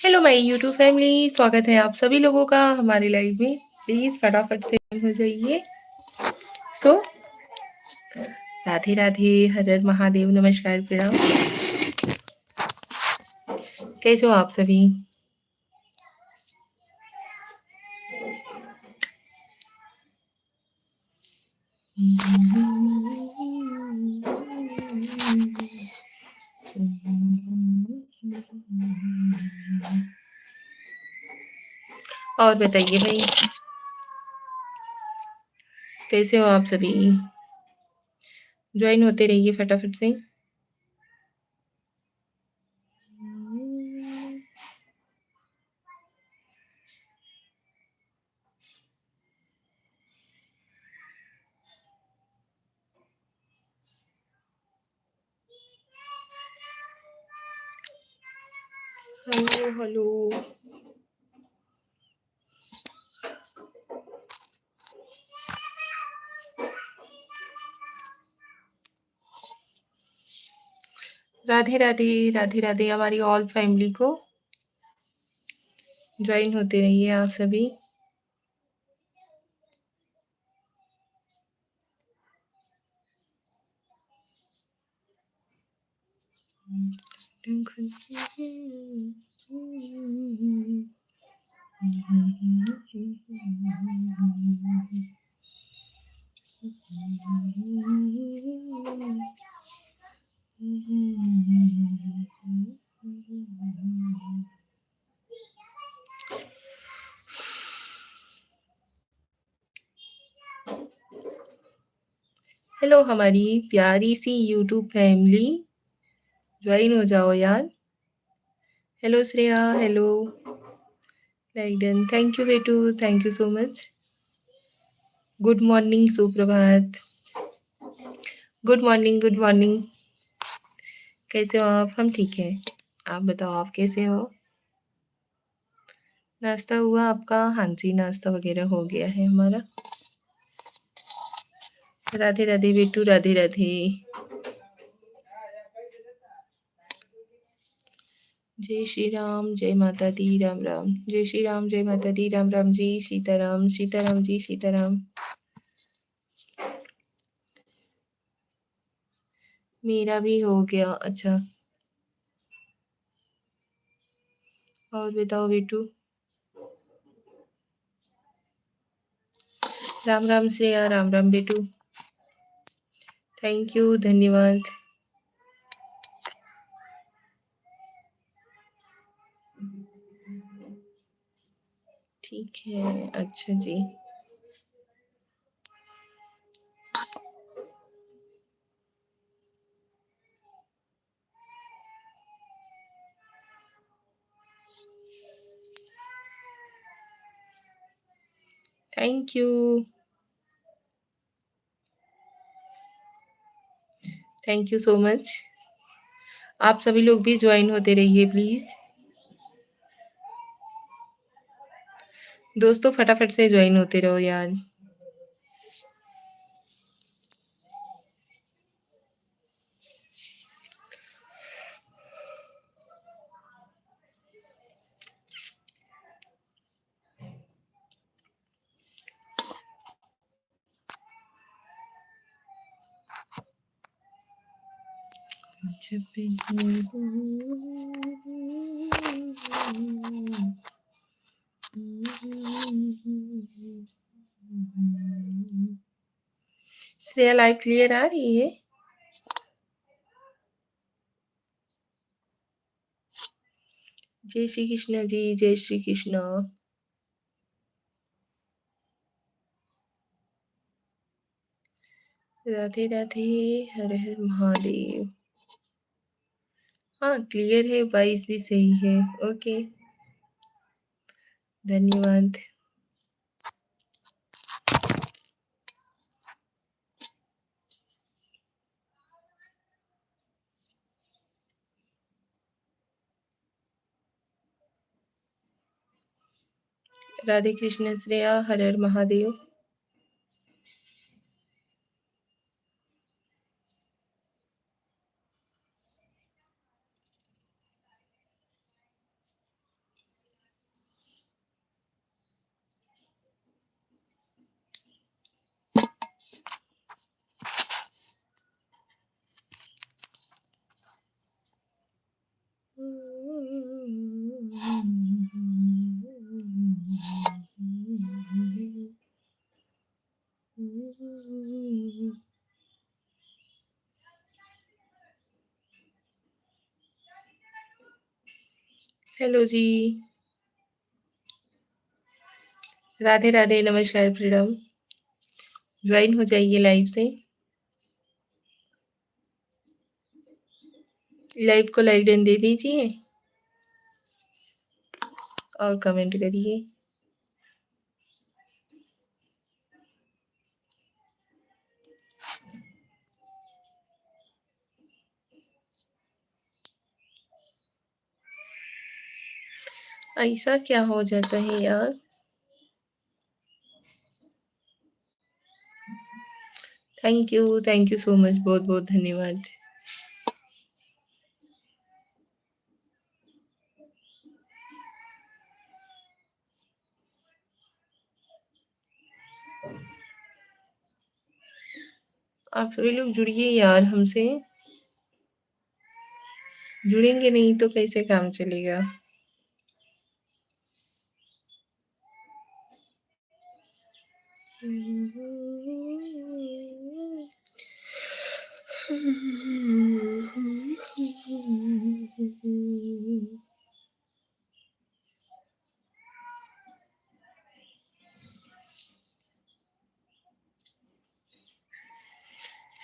Hello my YouTube family, स्वागत है आप सभी लोगों का हमारे लाइव में। प्लीज़ फटाफट से हो जाइए। सो राधे राधे, हर हर महादेव, नमस्कार, प्रणाम। कैसे हो आप सभी? और बताइए भाई, कैसे हो आप सभी? ज्वाइन होते रहिए फटाफट से। Hello hello. राधे राधे, राधे राधे हमारी ऑल फैमिली को। ज्वाइन होते रहिए आप सभी। हेलो हमारी प्यारी सी यूट्यूब फैमिली, ज्वाइन हो जाओ यार। हेलो श्रेया, हेलो लाइडन, थैंक यू बेटू, thank you so much. Good morning, सुप्रभात। Good morning, good morning. कैसे हो आप? हम ठीक हैं। आप बताओ, आप कैसे हो? नाश्ता हुआ आपका? हाँ जी, नाश्ता वगैरह हो गया है हमारा। राधे राधे बेटू, राधे राधे। जय श्री राम, जय माता दी, राम राम। जय श्री राम, जय माता दी, राम राम जी। सीताराम, सीताराम जी, सीताराम। मेरा भी हो गया। अच्छा, और बताओ बेटू। राम राम श्रेया, राम राम बेटू। थैंक यू, धन्यवाद। ठीक है, अच्छा जी। Thank you, thank you so much. आप सभी लोग भी ज्वाइन होते रहिए प्लीज। दोस्तों फटाफट से ज्वाइन होते रहो यार। जब भी श्रेया, लाइव क्लियर आ रही है? जय श्री कृष्ण जी, जय श्री कृष्ण। राधे राधे, हर हर महादेव। हाँ क्लियर है, वॉइस भी सही है। ओके, धन्यवाद। राधे कृष्ण श्रेया, हर हर महादेव। हेलो जी। राधे राधे, नमस्कार, फ्रीडम। ज्वाइन हो जाइए लाइव से। लाइव को लाइक डन दे दीजिए और कमेंट करिए। ऐसा क्या हो जाता है यार? थैंक यू सो मच, बहुत बहुत धन्यवाद। आप सभी लोग जुड़िए यार हमसे। जुड़ेंगे नहीं तो कैसे काम चलेगा?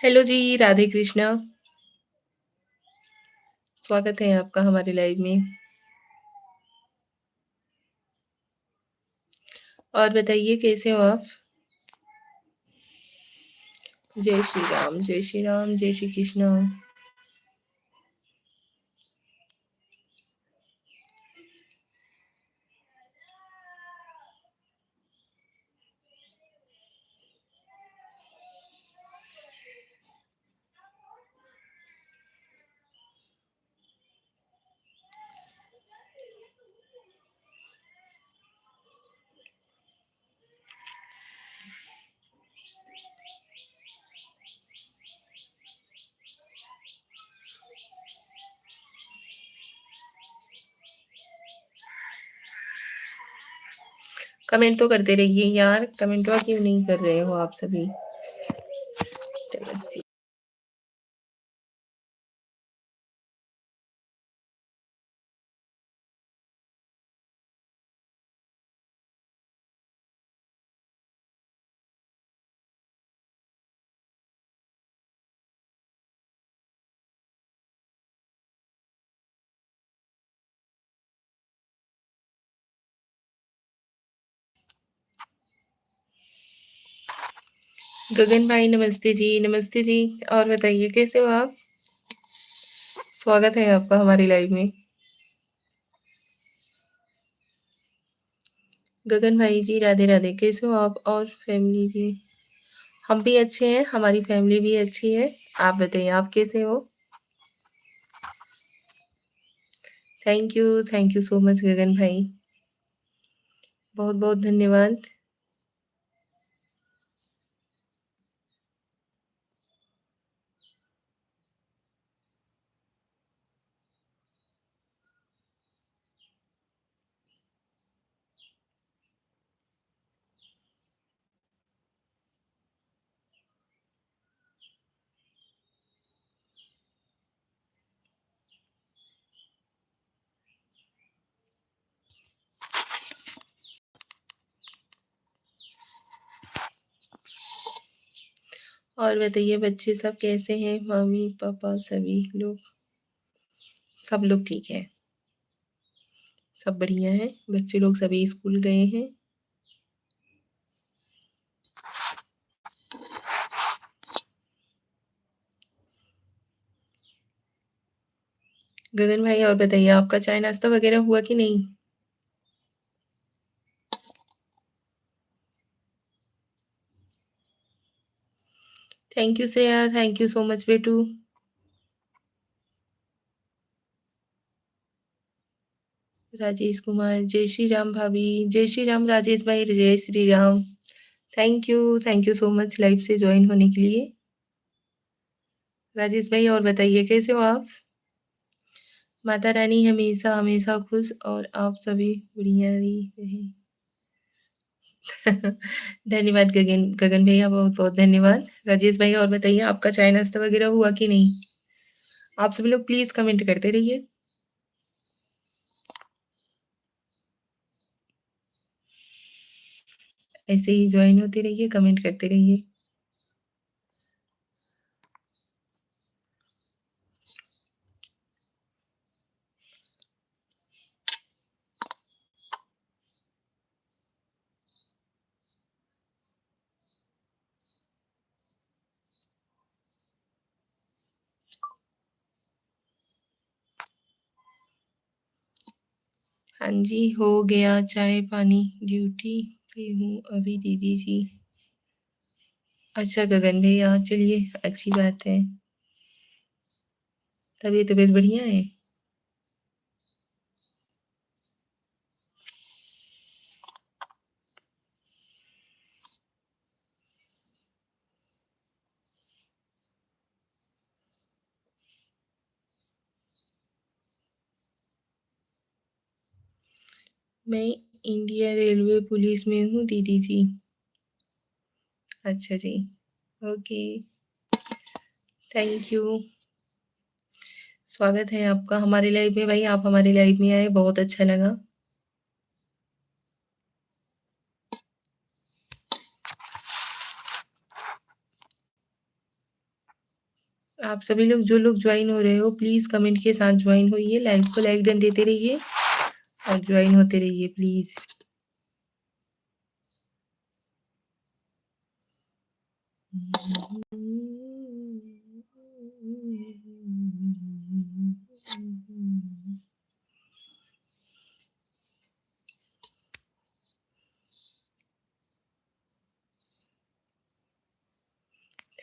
हेलो जी, राधे कृष्णा। स्वागत है आपका हमारे लाइव में। और बताइए कैसे हो आप? जय श्री राम, जय श्री राम, जय श्री कृष्णा। कमेंट तो करते रहिए यार, कमेंटवा क्यों नहीं कर रहे हो आप सभी? चलो जी। गगन भाई नमस्ते जी, नमस्ते जी। और बताइए कैसे हो आप? स्वागत है आपका हमारी लाइव में। गगन भाई जी, राधे राधे, कैसे हो आप और फैमिली जी? हम भी अच्छे हैं, हमारी फैमिली भी अच्छी है। आप बताइए आप कैसे हो? थैंक यू सो मच गगन भाई। बहुत बहुत धन्यवाद। और बताइए बच्चे सब कैसे हैं? मम्मी पापा सभी लोग? सब लोग ठीक है, सब बढ़िया है। बच्चे लोग सभी स्कूल गए हैं। गगन भाई और बताइए आपका चाय नाश्ता वगैरह हुआ कि नहीं? Thank you Shreya, thank you so much बेटू। राजेश कुमार, जय श्री राम भाभी, जय श्री राम राजेश भाई, जय Shri Ram. Thank you so much live से ज्वाइन होने के लिए। राजेश भाई और बताइए कैसे हो आप? माता रानी हमेशा हमेशा खुश और आप सभी बढ़िया ही रहे। धन्यवाद गगन गगन भैया, बहुत बहुत धन्यवाद। राजेश भाई और बताइए आपका चाय नाश्ता वगैरह हुआ कि नहीं? आप सभी लोग प्लीज कमेंट करते रहिए। ऐसे ही ज्वाइन होते रहिए, कमेंट करते रहिए। हाँ जी, हो गया चाय पानी, ड्यूटी पे हूँ अभी दीदी जी। अच्छा गगन भैया, चलिए अच्छी बात है। तबीयत तबीयत बढ़िया है? मैं इंडिया रेलवे पुलिस में हूँ दीदी जी। अच्छा जी, ओके, थैंक यू। स्वागत है आपका हमारी लाइफ में भाई, आप हमारी लाइफ में आए, बहुत अच्छा लगा। आप सभी लोग जो लोग ज्वाइन हो रहे हो प्लीज़ कमेंट के साथ ज्वाइन होइए, लाइव को लाइक डन देते रहिए और ज्वाइन होते रहिए please.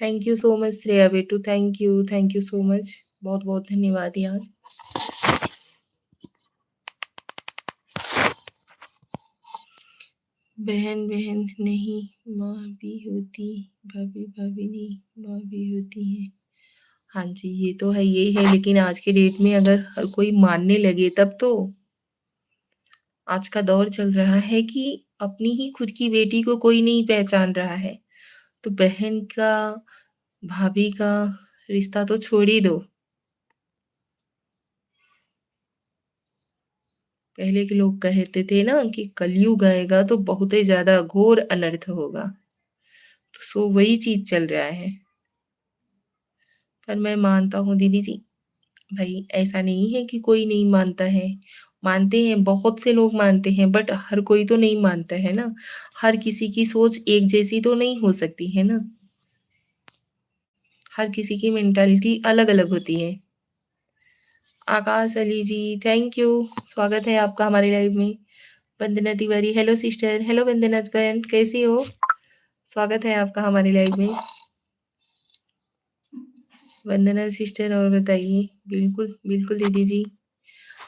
Thank you so much Shreya बेटू, थैंक यू सो मच, बहुत बहुत धन्यवाद यार। बहन बहन नहीं माँ भी होती, भाभी भाभी नहीं माँ भी होती है। हाँ जी, ये तो है, यही है, लेकिन आज के डेट में अगर हर कोई मानने लगे तब तो। आज का दौर चल रहा है कि अपनी ही खुद की बेटी को कोई नहीं पहचान रहा है, तो बहन का, भाभी का रिश्ता तो छोड़ ही दो। पहले के लोग कहते थे ना कि कलयुग आएगा तो बहुत ही ज़्यादा घोर अनर्थ होगा, तो सो वही चीज़ चल रहा है। पर मैं मानता हूँ दीदी जी, भाई ऐसा नहीं है कि कोई नहीं मानता है, मानते हैं, बहुत से लोग मानते हैं, बट हर कोई तो नहीं मानता है ना। हर किसी की सोच एक जैसी तो नहीं हो सकती है ना, हर किसी की मेंटालिटी अलग-अलग होती है। आकाश अली जी, थैंक यू, स्वागत है आपका हमारी लाइव में। वंदना तिवारी, हेलो सिस्टर, हेलो वंदना बहन, कैसी हो? स्वागत है आपका हमारी लाइव में। वंदना सिस्टर, और बताइए। बिल्कुल बिल्कुल दीदी जी।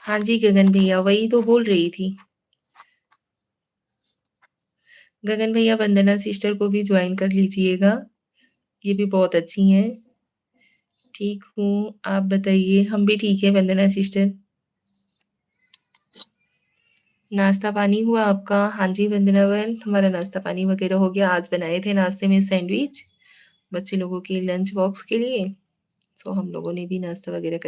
हाँ जी गगन भैया, वही तो बोल रही थी। गगन भैया वंदना सिस्टर को भी ज्वाइन कर लीजिएगा, ये भी बहुत अच्छी हैं। ठीक हूँ, आप बताइए? हम भी ठीक है वंदना सिस्टर। नाश्ता पानी हुआ आपका? हाँ जी वंदना बहन, हमारा नाश्ता पानी वगैरह हो गया। आज बनाए थे नाश्ते में सैंडविच बच्चे लोगों के लंच बॉक्स के लिए, सो हम लोगों ने भी नाश्ता वगैरह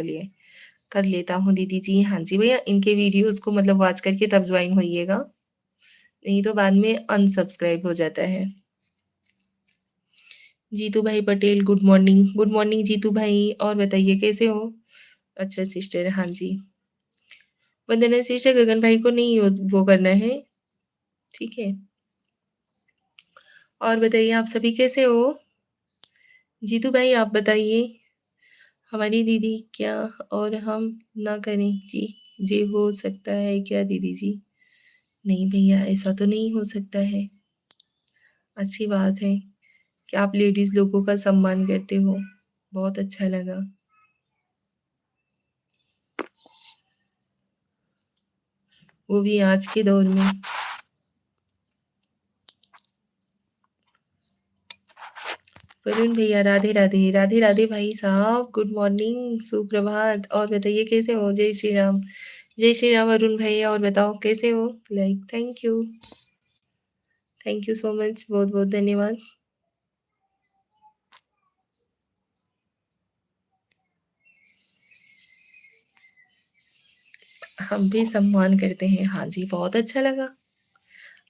कर लेता हूँ दीदी जी। हाँ जी भैया, इनके वीडियोस को मतलब वॉच करके तब ज्वाइन होइएगा, नहीं तो बाद में अनसब्सक्राइब हो जाता है। जीतू भाई Patel, good morning, good morning Jitu भाई, और बताइए कैसे हो? अच्छा सिस्टर, हाँ जी। वंदना सिस्टर, गगन भाई को नहीं वो करना है, ठीक है। और बताइए आप सभी कैसे हो? जीतू भाई आप बताइए। हमारी दीदी क्या, और हम ना करें जी? जी हो सकता है क्या दीदी जी? नहीं भैया, ऐसा तो नहीं हो सकता है। अच्छी बात है कि आप लेडीज लोगों का सम्मान करते हो, बहुत अच्छा लगा। वो भी आज के दौर में। वरुण भैया, राधे राधे, राधे राधे भाई साहब, गुड मॉर्निंग, सुप्रभात, और बताइए कैसे हो? जय श्री राम, जय श्री राम वरुण भैया, और बताओ कैसे हो? Like, thank you so much, बहुत बहुत धन्यवाद। हम भी सम्मान करते हैं, हाँ जी, बहुत अच्छा लगा।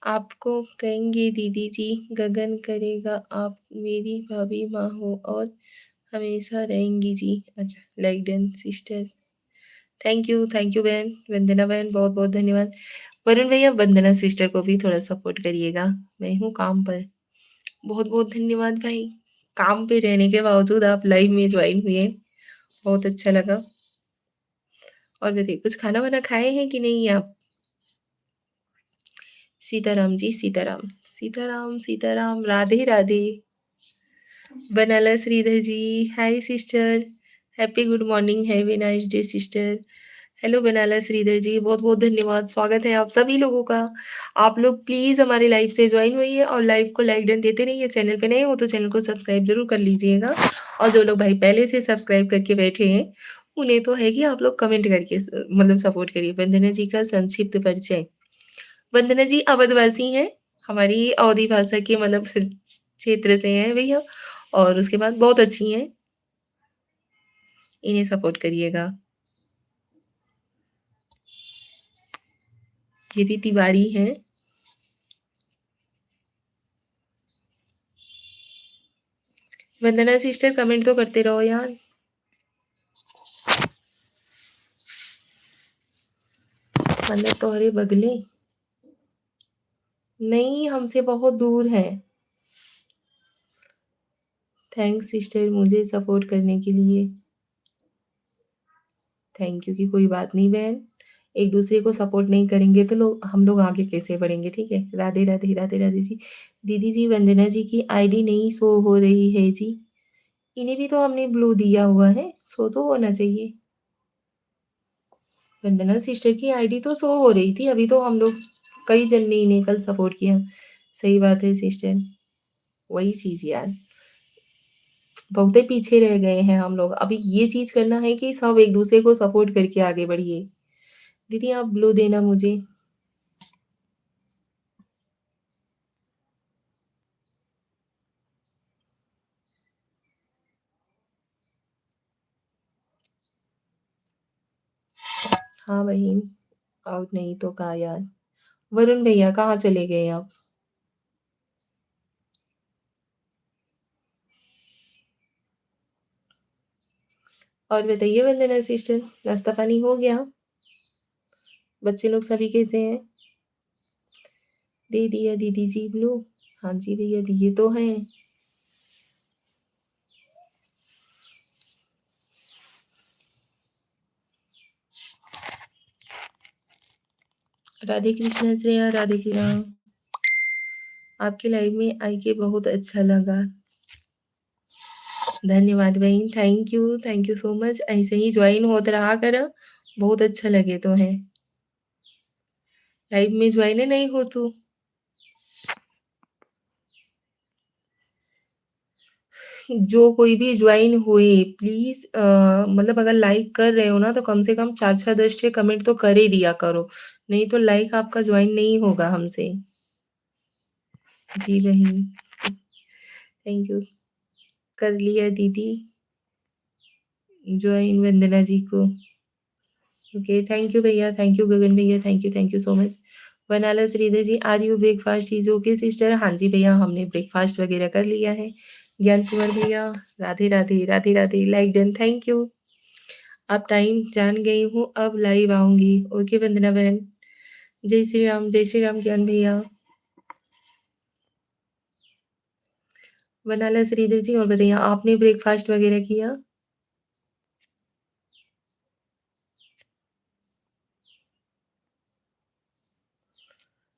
आपको कहेंगे दीदी जी, गगन करेगा आप मेरी भाभी माँ हो और हमेशा रहेंगी जी। अच्छा, like done sister. Thank you बहन, वंदना बहन, बहुत-बहुत धन्यवाद। वरुण भैया वंदना सिस्टर को भी थोड़ा सपोर्ट करिएगा, मैं हूँ काम पर। बहुत-बहुत धन्यवाद भाई। काम पे रहने के बावजूद आप लाइव में ज्वाइन हुए, बहुत अच्छा लगा। और बताइए कुछ खाना-वाना खाए हैं कि नहीं आप? Sitaram ji, Sitaram. Sitaram, Sitaram, Radhe Radhe. Banala Shridhar ji, hi sister, happy good morning, have a nice day sister. Hello Banala Shridhar ji, बहुत-बहुत धन्यवाद, स्वागत है आप सभी लोगों का। आप लोग प्लीज़ हमारे लाइव से जॉइन होइए और लाइव को लाइक डन देते रहिए। चैनल पे नए हो तो चैनल को सब्सक्राइब ज़रूर कर लीजिएगा और जो लोग भाई पहले से सब्सक्राइब करके बैठे हैं, उन्हें तो है कि आप लोग कमेंट करके मतलब सपोर्ट करिए। वंदना जी का संक्षिप्त परिचय। वंदना जी अवधवासी हैं, हमारी अवधी भाषा के मतलब क्षेत्र से हैं भैया और उसके बाद बहुत अच्छी हैं, इन्हें सपोर्ट करिएगा। कीर्ति तिवारी हैं। वंदना सिस्टर कमेंट तो करते रहो यार। मतलब तोहरे बगले नहीं, हमसे बहुत दूर हैं। थैंक्स सिस्टर मुझे सपोर्ट करने के लिए। थैंक यू की कोई बात नहीं बहन। एक दूसरे को सपोर्ट नहीं करेंगे तो लोग हम लोग आगे कैसे बढ़ेंगे, ठीक है? राधे राधे राधे राधे जी। दीदी जी वंदना जी की आईडी नहीं शो हो रही है जी। इन्हें भी तो हमने ब्लू दिया हुआ है, शो तो होना चाहिए। वंदना सिस्टर की आईडी तो शो हो रही थी, अभी तो हम लोग कई जन ने इन्हें कल सपोर्ट किया। सही बात है सिस्टर, वही चीज़ यार। बहुते पीछे रह गए हैं हम लोग। अभी ये चीज़ करना है कि सब एक दूसरे को सपोर्ट करके आगे बढ़िए। दीदी आप ब्लू देना मुझे। हाँ बहिन, आउट नहीं तो का यार। वरुण भैया कहाँ चले गए आप? और बताइए वंदना सिस्टर, नाश्ता पानी हो गया? बच्चे लोग सभी कैसे हैं? दे दिया दीदी जी ब्लू। हाँ जी भैया दिए तो हैं। राधे कृष्ण श्रेया, राधे कृष्ण। आपके लाइव में आई के बहुत अच्छा लगा। धन्यवाद बहन, थैंक यू सो मच। ऐसे ही ज्वाइन होत रहा कर, बहुत अच्छा लगे तो है। लाइव में ज्वाइन नहीं हो तू? जो कोई भी ज्वाइन हुए प्लीज मतलब अगर लाइक कर रहे हो ना तो कम से कम 4-6 कमेंट तो कर ही दिया करो, नहीं तो लाइक आपका ज्वाइन नहीं होगा हमसे। जी बहन, थैंक यू। कर लिया दीदी ज्वाइन वंदना जी को। ओके थैंक यू भैया, थैंक यू गगन भैया, thank you so much. Banala Shridhar ji are you breakfast is okay sister? हाँ जी भैया हमने ब्रेकफास्ट वगैरह कर लिया है। ज्ञान कुमार भैया Radhe Radhe Radhe Radhe, like done, thank you. अब टाइम जान गई हूँ, अब लाइव आऊंगी। ओके वंदना बहन। जय श्री राम ज्ञान भैया। बनाला श्रीधर जी और बताइए आपने ब्रेकफास्ट वगैरह किया?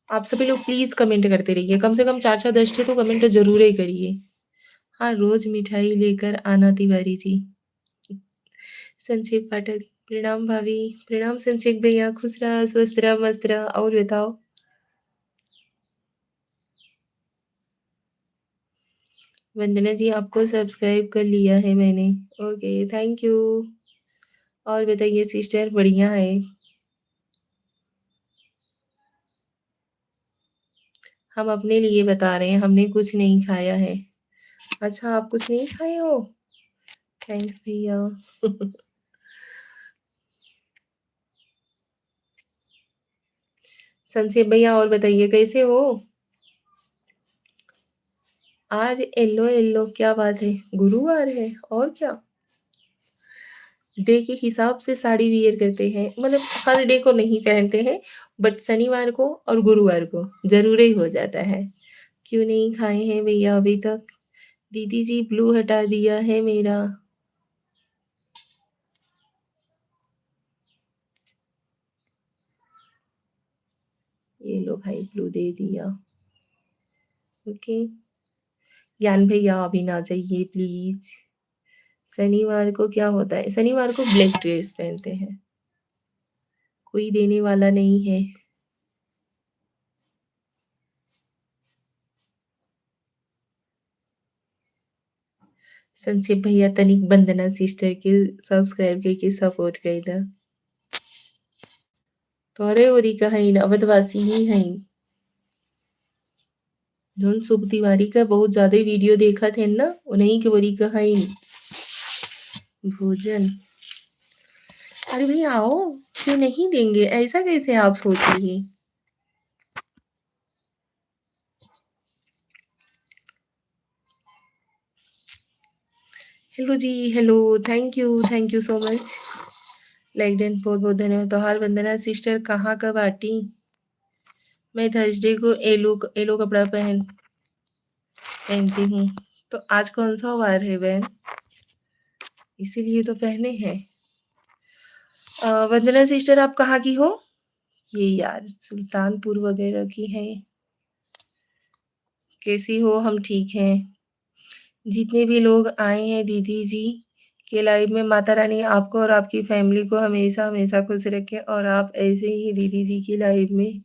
आप सभी लोग प्लीज कमेंट करते रहिए, कम से कम 4-10 तो कमेंट जरूर ही करिए। हाँ रोज मिठाई लेकर आना तिवारी जी। संक्षेप पाठक, प्रणाम भाभी। प्रणाम संक्षेप भैया, खुश रहा स्वस्थ रहा मस्त रहा। और बताओ? वंदना जी आपको सब्सक्राइब कर लिया है मैंने। Okay thank you. और बताइए सिस्टर बढ़िया है? हम अपने लिए बता रहे हैं, हमने कुछ नहीं खाया है। अच्छा आप कुछ नहीं खाए हो? थैंक्स भैया। संक्षेप भैया और बताइए कैसे हो? आज येलो येलो क्या बात है? गुरुवार है और क्या? डे के हिसाब से साड़ी वियर करते हैं मतलब हर डे को नहीं पहनते हैं बट शनिवार को और गुरुवार को ज़रूर ही हो जाता है। क्यों नहीं खाए हैं भैया अभी तक? दीदी जी ब्लू हटा दिया है मेरा। ये लो भाई ब्लू दे दिया। ओके। ज्ञान भैया अभी ना जाइए प्लीज़। शनिवार को क्या होता है? शनिवार को ब्लैक ड्रेस पहनते हैं। कोई देने वाला नहीं है। संक्षेप भैया तनिक वंदना सिस्टर के सब्सक्राइब करके सपोर्ट कईदा। तोहरे ओरी का हईन अवधवासी ही हईन। जोन शुभ तिवारी का बहुत ज्यादा वीडियो देखा थे ना उन्हीं के ओरी का हईन। भोजन अरे भैया आओ क्यों नहीं देंगे ऐसा कैसे आप सोच लिए? हेलो जी hello thank you so much. Like done बहुत बहुत धन्यवाद। तोहार वंदना सिस्टर कहाँ का बाटी? मैं थर्सडे को येलो कपड़ा पहनती हूँ। तो आज कौन सा वार है बहन? इसीलिए तो पहने हैं। वंदना सिस्टर आप कहाँ की हो? ये यार सुल्तानपुर वगैरह की है। कैसी हो? हम ठीक हैं। जितने भी लोग आए हैं दीदी जी के लाइव में माता रानी आपको और आपकी फैमिली को हमेशा हमेशा खुश रखे और आप ऐसे ही दीदी जी की लाइव में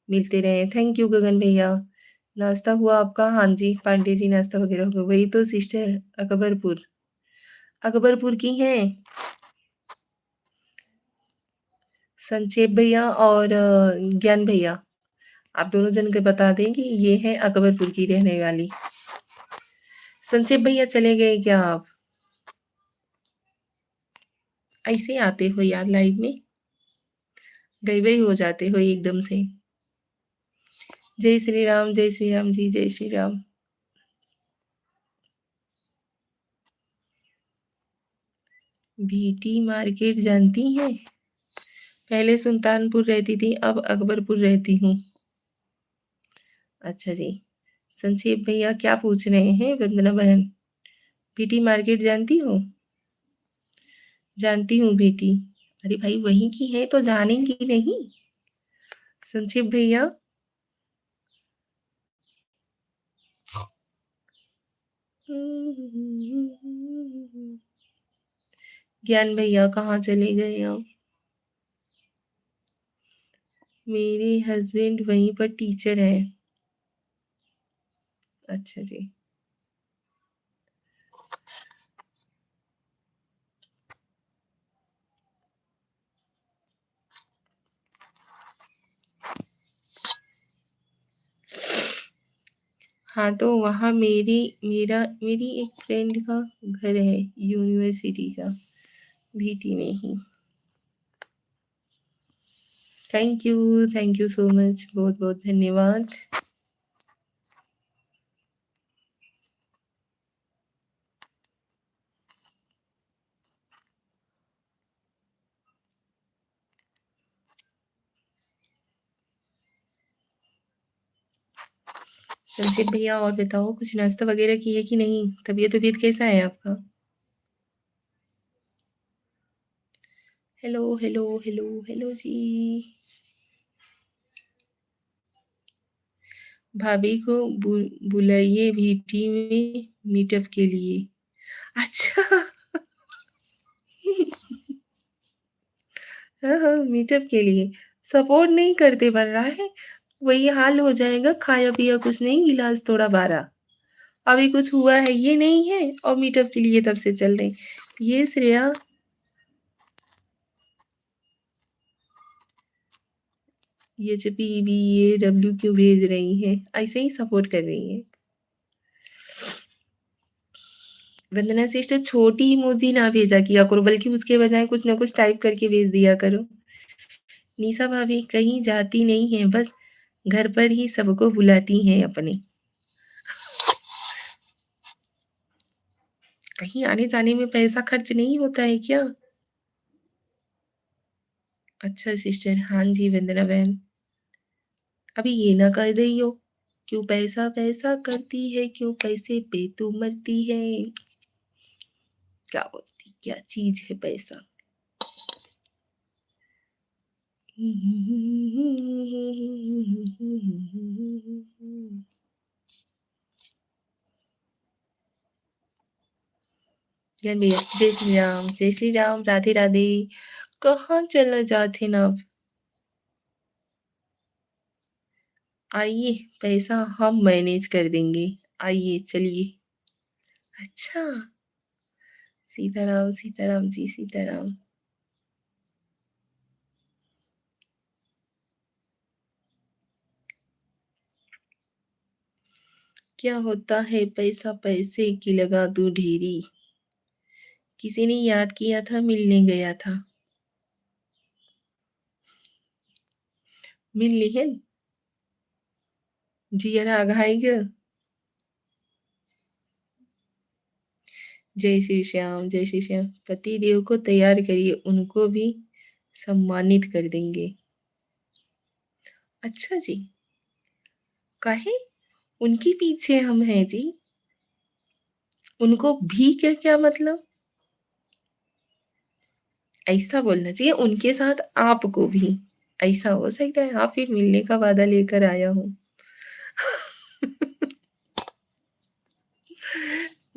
मिलते रहे। थैंक यू गगन भैया। नाश्ता हुआ आपका? हाँ जी पांडे जी नाश्ता वगैरह हो गया। वही तो सिस्टर अकबरपुर की हैं। संक्षेप भैया और ज्ञान भैया आप दोनों जन के बता दें कि ये है अकबरपुर की रहने वाली। संक्षेप भैया चले गए क्या आप? ऐसे आते हो यार लाइव में गए हो जाते हो एकदम से। जय श्री राम जी जय श्री राम। भीटी मार्केट जानती हैं? पहले सुल्तानपुर रहती थी अब अकबरपुर रहती हूँ। अच्छा जी। संक्षेप भैया क्या पूछ रहे हैं वंदना बहन? भीटी मार्केट जानती हो? जानती हूँ भीटी। अरे भाई वहीं की है तो जानेंगी नहीं? संक्षेप भैया ज्ञान भैया कहाँ चले गए अब? मेरे हस्बैंड वहीं पर टीचर है। अच्छा जी। हाँ तो वहाँ मेरी एक फ्रेंड का घर है यूनिवर्सिटी का भीटी में ही। थैंक यू सो मच बहुत बहुत धन्यवाद। संक्षेप भैया और बताओ कुछ नाश्ता वगैरह किए कि नहीं? तबीयत कैसा है आपका? हेलो जी। भाभी को बुलाइए भीटी में मीटअप के लिए। अच्छा हाँ हाँ मीटअप के लिए सपोर्ट नहीं करते बन रहा है। वही हाल हो जाएगा खाया पिया कुछ नहीं गिलास थोड़ा बारा। अभी कुछ हुआ है ये नहीं है और मीटअप के लिए तब से चल रहे। ये श्रेया ये जो पी ये डब्ल्यू क्यों भेज रही है? ऐसे ही सपोर्ट कर रही है। वंदना सिस्टर छोटी इमोजी ना भेजा किया करो बल्कि उसके बजाय कुछ ना कुछ टाइप करके भेज दिया करो। निशा भाभी कहीं जाती नहीं है, बस घर पर ही सबको बुलाती हैं अपने। कहीं आने-जाने में पैसा खर्च नहीं होता है क्या? अच्छा सिस्टर, हाँ जी वंदना बहन। अभी ये ना कह रही हो, क्यों पैसा पैसा करती है, क्यों पैसे पे तू मरती है। क्या बोलती, क्या चीज है पैसा। ज्ञान भैया, जय श्री राम, जय श्री राम, राधे राधे। कहाँ चलना जाते ना आप। आइए, पैसा हम मैनेज कर देंगे। आइए चलिए। अच्छा, सीताराम सीताराम जी सीताराम। क्या होता है पैसा, पैसे की लगा दो ढेरी। किसी ने याद किया था, मिलने गया था। मिल लिहन जियरा आघाएगा। जय श्री श्याम, जय श्री श्याम। पति देव को तैयार करिए, उनको भी सम्मानित कर देंगे। अच्छा जी, काहे? उनके पीछे हम हैं जी। उनको भी क्या क्या मतलब? ऐसा बोलना चाहिए, उनके साथ आपको भी। ऐसा हो सकता है, हाँ फिर मिलने का वादा लेकर आया हूँ।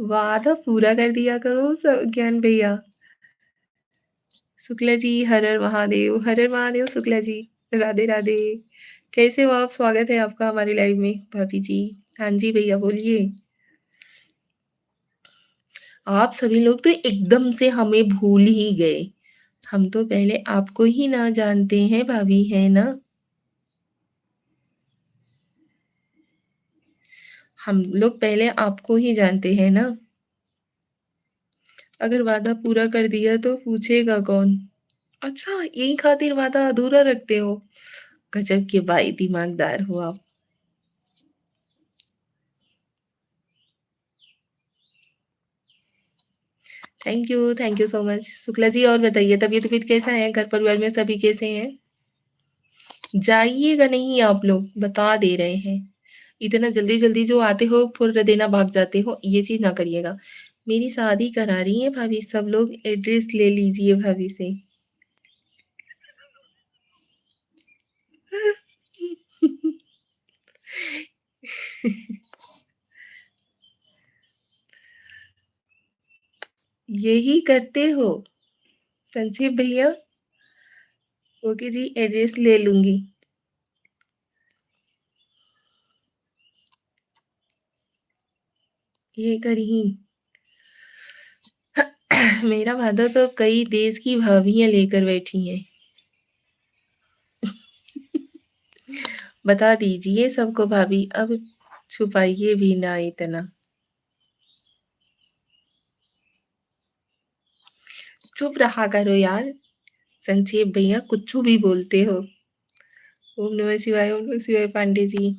वादा पूरा कर दिया करो ज्ञान भैया। शुक्ला जी, हर हर हर महादेव। शुक्ला जी, राधे राधे। कैसे हो आप? स्वागत है आपका हमारे लाइव में भाभी जी। हाँ जी भैया बोलिए। आप सभी लोग तो एकदम से हमें भूल ही गए। हम तो पहले आपको ही ना जानते हैं भाभी, है ना? हम लोग पहले आपको ही जानते हैं ना। अगर वादा पूरा कर दिया तो पूछेगा कौन? अच्छा, यही खातिर वादा अधूरा रखते हो। गजब के भाई दिमागदार हो आप। Thank you so much Shukla ji. और बताइए तबीयत तबीयत कैसा है, घर परिवार में सभी कैसे हैं? जाइएगा नहीं आप लोग, बता दे रहे हैं। इतना जल्दी जल्दी जो आते हो फुर्र देना भाग जाते हो, ये चीज ना करिएगा। मेरी शादी करा रही है भाभी, सब लोग एड्रेस ले लीजिए भाभी से। यही करते हो संजीव भैया। ओके जी, एड्रेस ले लूंगी। ये करी। मेरा वादा तो कई देश की भाभियां लेकर बैठी हैं। बता दीजिए सबको भाभी, अब छुपाइए भी ना इतना। चुप रहा करो यार। संक्षेप भैया कुछ भी बोलते हो। ओम नमः शिवाय, ओम नमः शिवाय पांडे जी।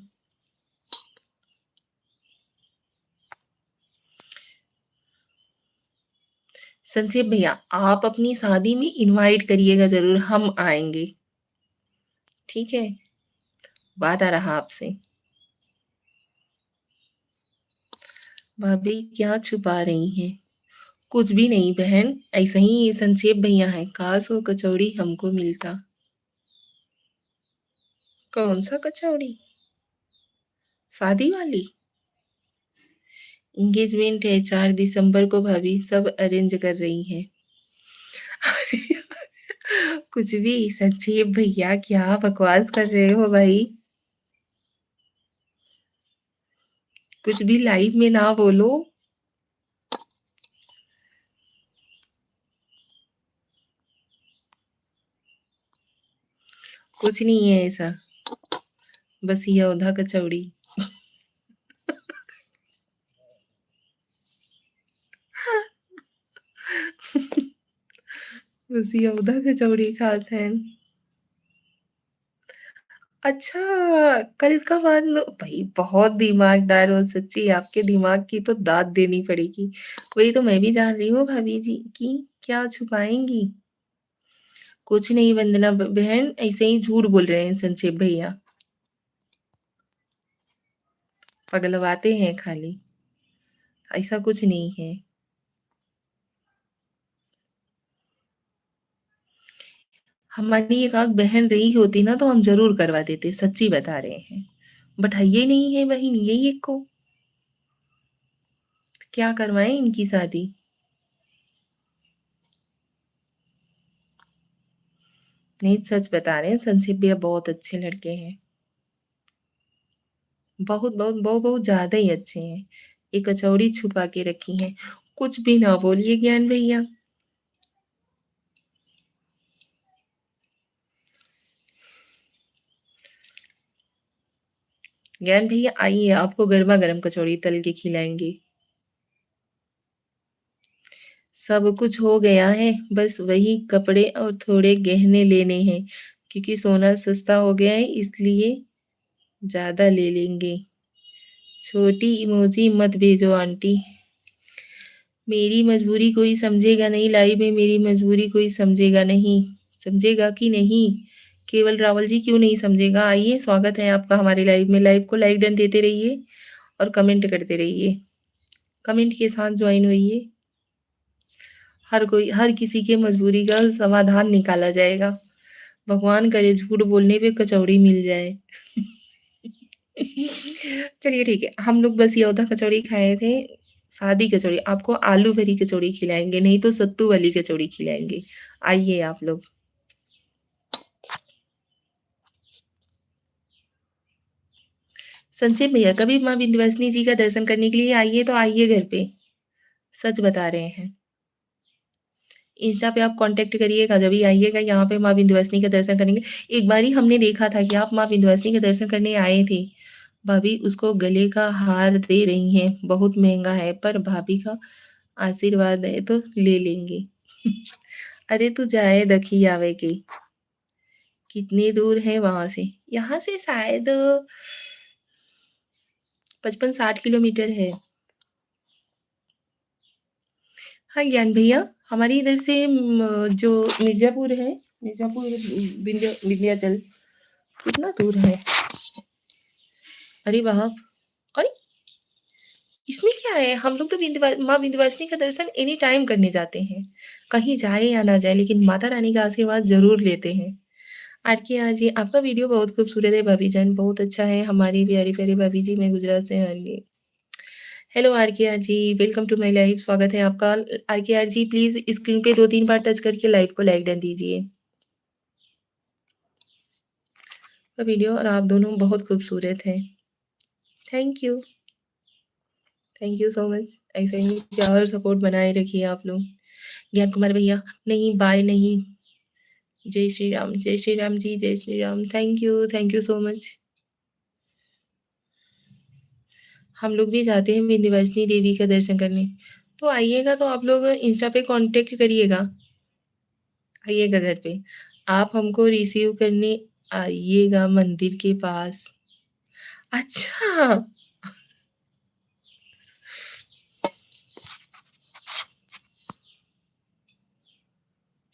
संक्षेप भैया, आप अपनी शादी में इनवाइट करिएगा जरूर, हम आएंगे। ठीक है, वादा रहा आपसे। भाभी क्या छुपा रही हैं? कुछ भी नहीं बहन, ऐसा ही ये संक्षेप भैया है। काश वो कचौड़ी हमको मिलता। कौन सा कचौड़ी? शादी वाली? एंगेजमेंट है 4 दिसंबर को भाभी, सब अरेंज कर रही हैं। कुछ भी संक्षेप भैया, क्या बकवास कर रहे हो भाई। कुछ भी लाइव में ना बोलो। कुछ नहीं है ऐसा, बस ये औधा कचौड़ी। बस ये औधा कचौड़ी खाते हैं। अच्छा, कल का बाद लो भाई बहुत दिमागदार हो सच्ची, आपके दिमाग की तो दाद देनी पड़ेगी। वही तो मैं भी जान रही हूँ भाभी जी की क्या छुपाएँगी? कुछ नहीं वंदना बहन, ऐसे ही झूठ बोल रहे हैं संक्षेप भैया, पगलवाते हैं खाली, ऐसा कुछ नहीं है। हमारी एक आध बहन रही होती ना तो हम ज़रूर करवा देते, सच्ची बता रहे हैं। बट है ये नहीं है बहन, यही एक को, क्या करवाएँ इनकी शादी? नहीं सच बता रहे हैं, संक्षेप भैया बहुत अच्छे लड़के हैं। बहुत ज़्यादा ही अच्छे हैं। एक कचौड़ी छुपा के रखी हैं। कुछ भी ना बोलिए ज्ञान भैया। ज्ञान भैया आइए, आपको गरमा-गरम कचौड़ी तल के खिलाएँगे। सब कुछ हो गया है, बस वही कपड़े और थोड़े गहने लेने हैं, क्योंकि सोना सस्ता हो गया है इसलिए ज़्यादा ले लेंगे। छोटी इमोजी मत भेजो आंटी। मेरी मजबूरी कोई समझेगा नहीं, लाइव में मेरी मजबूरी कोई समझेगा नहीं। समझेगा कि नहीं? केवल रावल जी क्यों नहीं समझेगा? आइए, स्वागत है आपका हमारे लाइव में। लाइव को लाइक डन देते रहिए और कमेंट करते रहिए। कमेंट के साथ ज्वाइन होइए। हर किसी के मजबूरी का समाधान निकाला जाएगा। भगवान करे झूठ बोलने पे कचौड़ी मिल जाए। चलिए ठीक है, हम लोग बस योद्धा कचौड़ी खाए थे, सादी कचौड़ी, आपको आलू भरी कचौड़ी खिलाएँगे, नहीं तो सत्तू वाली कचौड़ी खिलाएँगे। आइए आप लोग। संक्षेप भैया कभी माँ विंध्यवासिनी जी का दर्शन करने के लिए आइए तो आइए घर पे, सच बता रहे हैं। इंस्टा पे आप कॉन्टैक्ट करिएगा, जब भी आइएगा यहाँ पे माँ विंध्यवासिनी का दर्शन करेंगे। एक बारी हमने देखा था कि आप माँ विंध्यवासिनी के दर्शन करने आए थे। भाभी उसको गले का हार दे रही हैं, बहुत महँगा है, पर भाभी का आशीर्वाद है तो ले लेंगे। अरे तू जाए दखी आवे के, कितनी दूर है वहाँ से? यहाँ से शायद 55-60 किलोमीटर है। हाँ, ज्ञान भैया, हमारी इधर से जो मिर्ज़ापुर है, मिर्ज़ापुर विंध्याचल कितना दूर है? अरे वाह! अरे! इसमें क्या है? हम लोग तो माँ विंध्यवासिनी का दर्शन एनी टाइम करने जाते हैं। कहीं जाए या ना जाए, लेकिन माता रानी का आशीर्वाद ज़रूर लेते हैं। आज की आज ये आपका वीडियो बहुत खूबसूरत है भाभी जान, बहुत अच्छा है। हमारी प्यारी-प्यारी भाभी जी, मैं गुजरात से हाँ जी। Hello R ji, welcome to my live, स्वागत है आपका। आर जी प्लीज़ स्क्रीन पे 2-3 बार टच करके लाइव को लाइक डन दीजिए। आपका वीडियो और आप दोनों बहुत खूबसूरत हैं। Thank you, thank you so much. ऐसे ही प्यार और सपोर्ट बनाए रखिए आप लोग। ज्ञान कुमार भैया, नहीं बाय नहीं, जय श्री राम जी, जय Shri Ram. Thank you so much. हम लोग भी जाते हैं विंध्यवासिनी देवी का दर्शन करने। तो आइएगा तो आप लोग इंस्टा पे कॉन्टैक्ट करिएगा, आइएगा घर पे। आप हमको रिसीव करने आइएगा मंदिर के पास। अच्छा!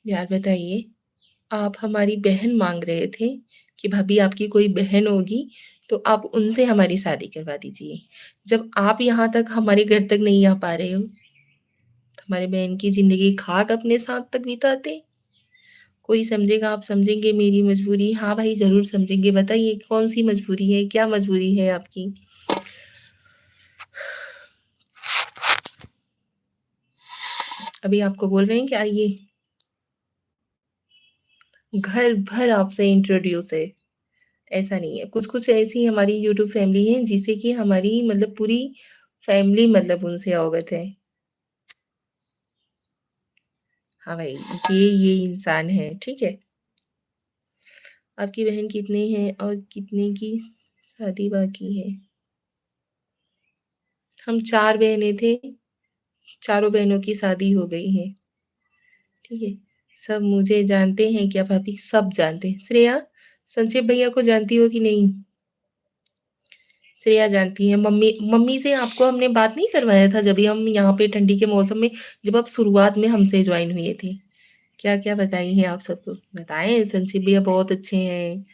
यार बताइए, आप हमारी बहन माँग रहे थे कि भाभी आपकी कोई बहन होगी, तो आप उनसे हमारी शादी करवा दीजिए। जब आप यहाँ तक हमारे घर तक नहीं आ पा रहे हो, तो हमारी बहन की ज़िंदगी खाक अपने साथ तक बिताते। कोई समझेगा, आप समझेंगे मेरी मजबूरी? हाँ भाई, ज़रूर समझेंगे। बताइए कौन-सी मजबूरी है? क्या मजबूरी है आपकी? अभी आपको बोल रहे हैं कि आइए, घर भर आपसे इंट्रोड्यूस है। ऐसा नहीं है। कुछ-कुछ ऐसी हमारी यूट्यूब फैमिली है जिससे कि हमारी मतलब पूरी फैमिली मतलब उनसे अवगत है। हाँ भाई, ये इंसान है, ठीक है? आपकी बहन कितने हैं और कितने की शादी बाकी है? हम 4 बहनें थे, चारों बहनों की शादी हो गई है, ठीक है? सब मुझे जानते हैं क्या भाभी? सब जानते हैं। श्रेया, संक्षेप भैया को जानती हो कि नहीं? श्रेया जानती है। मम्मी मम्मी से आपको हमने बात नहीं करवाया था जब भी हम यहाँ पे ठंडी के मौसम में, जब आप शुरुआत में हमसे ज्वाइन हुए थे? क्या क्या बताई हैं आप सबको? बताएं, संक्षेप भैया बहुत अच्छे हैं।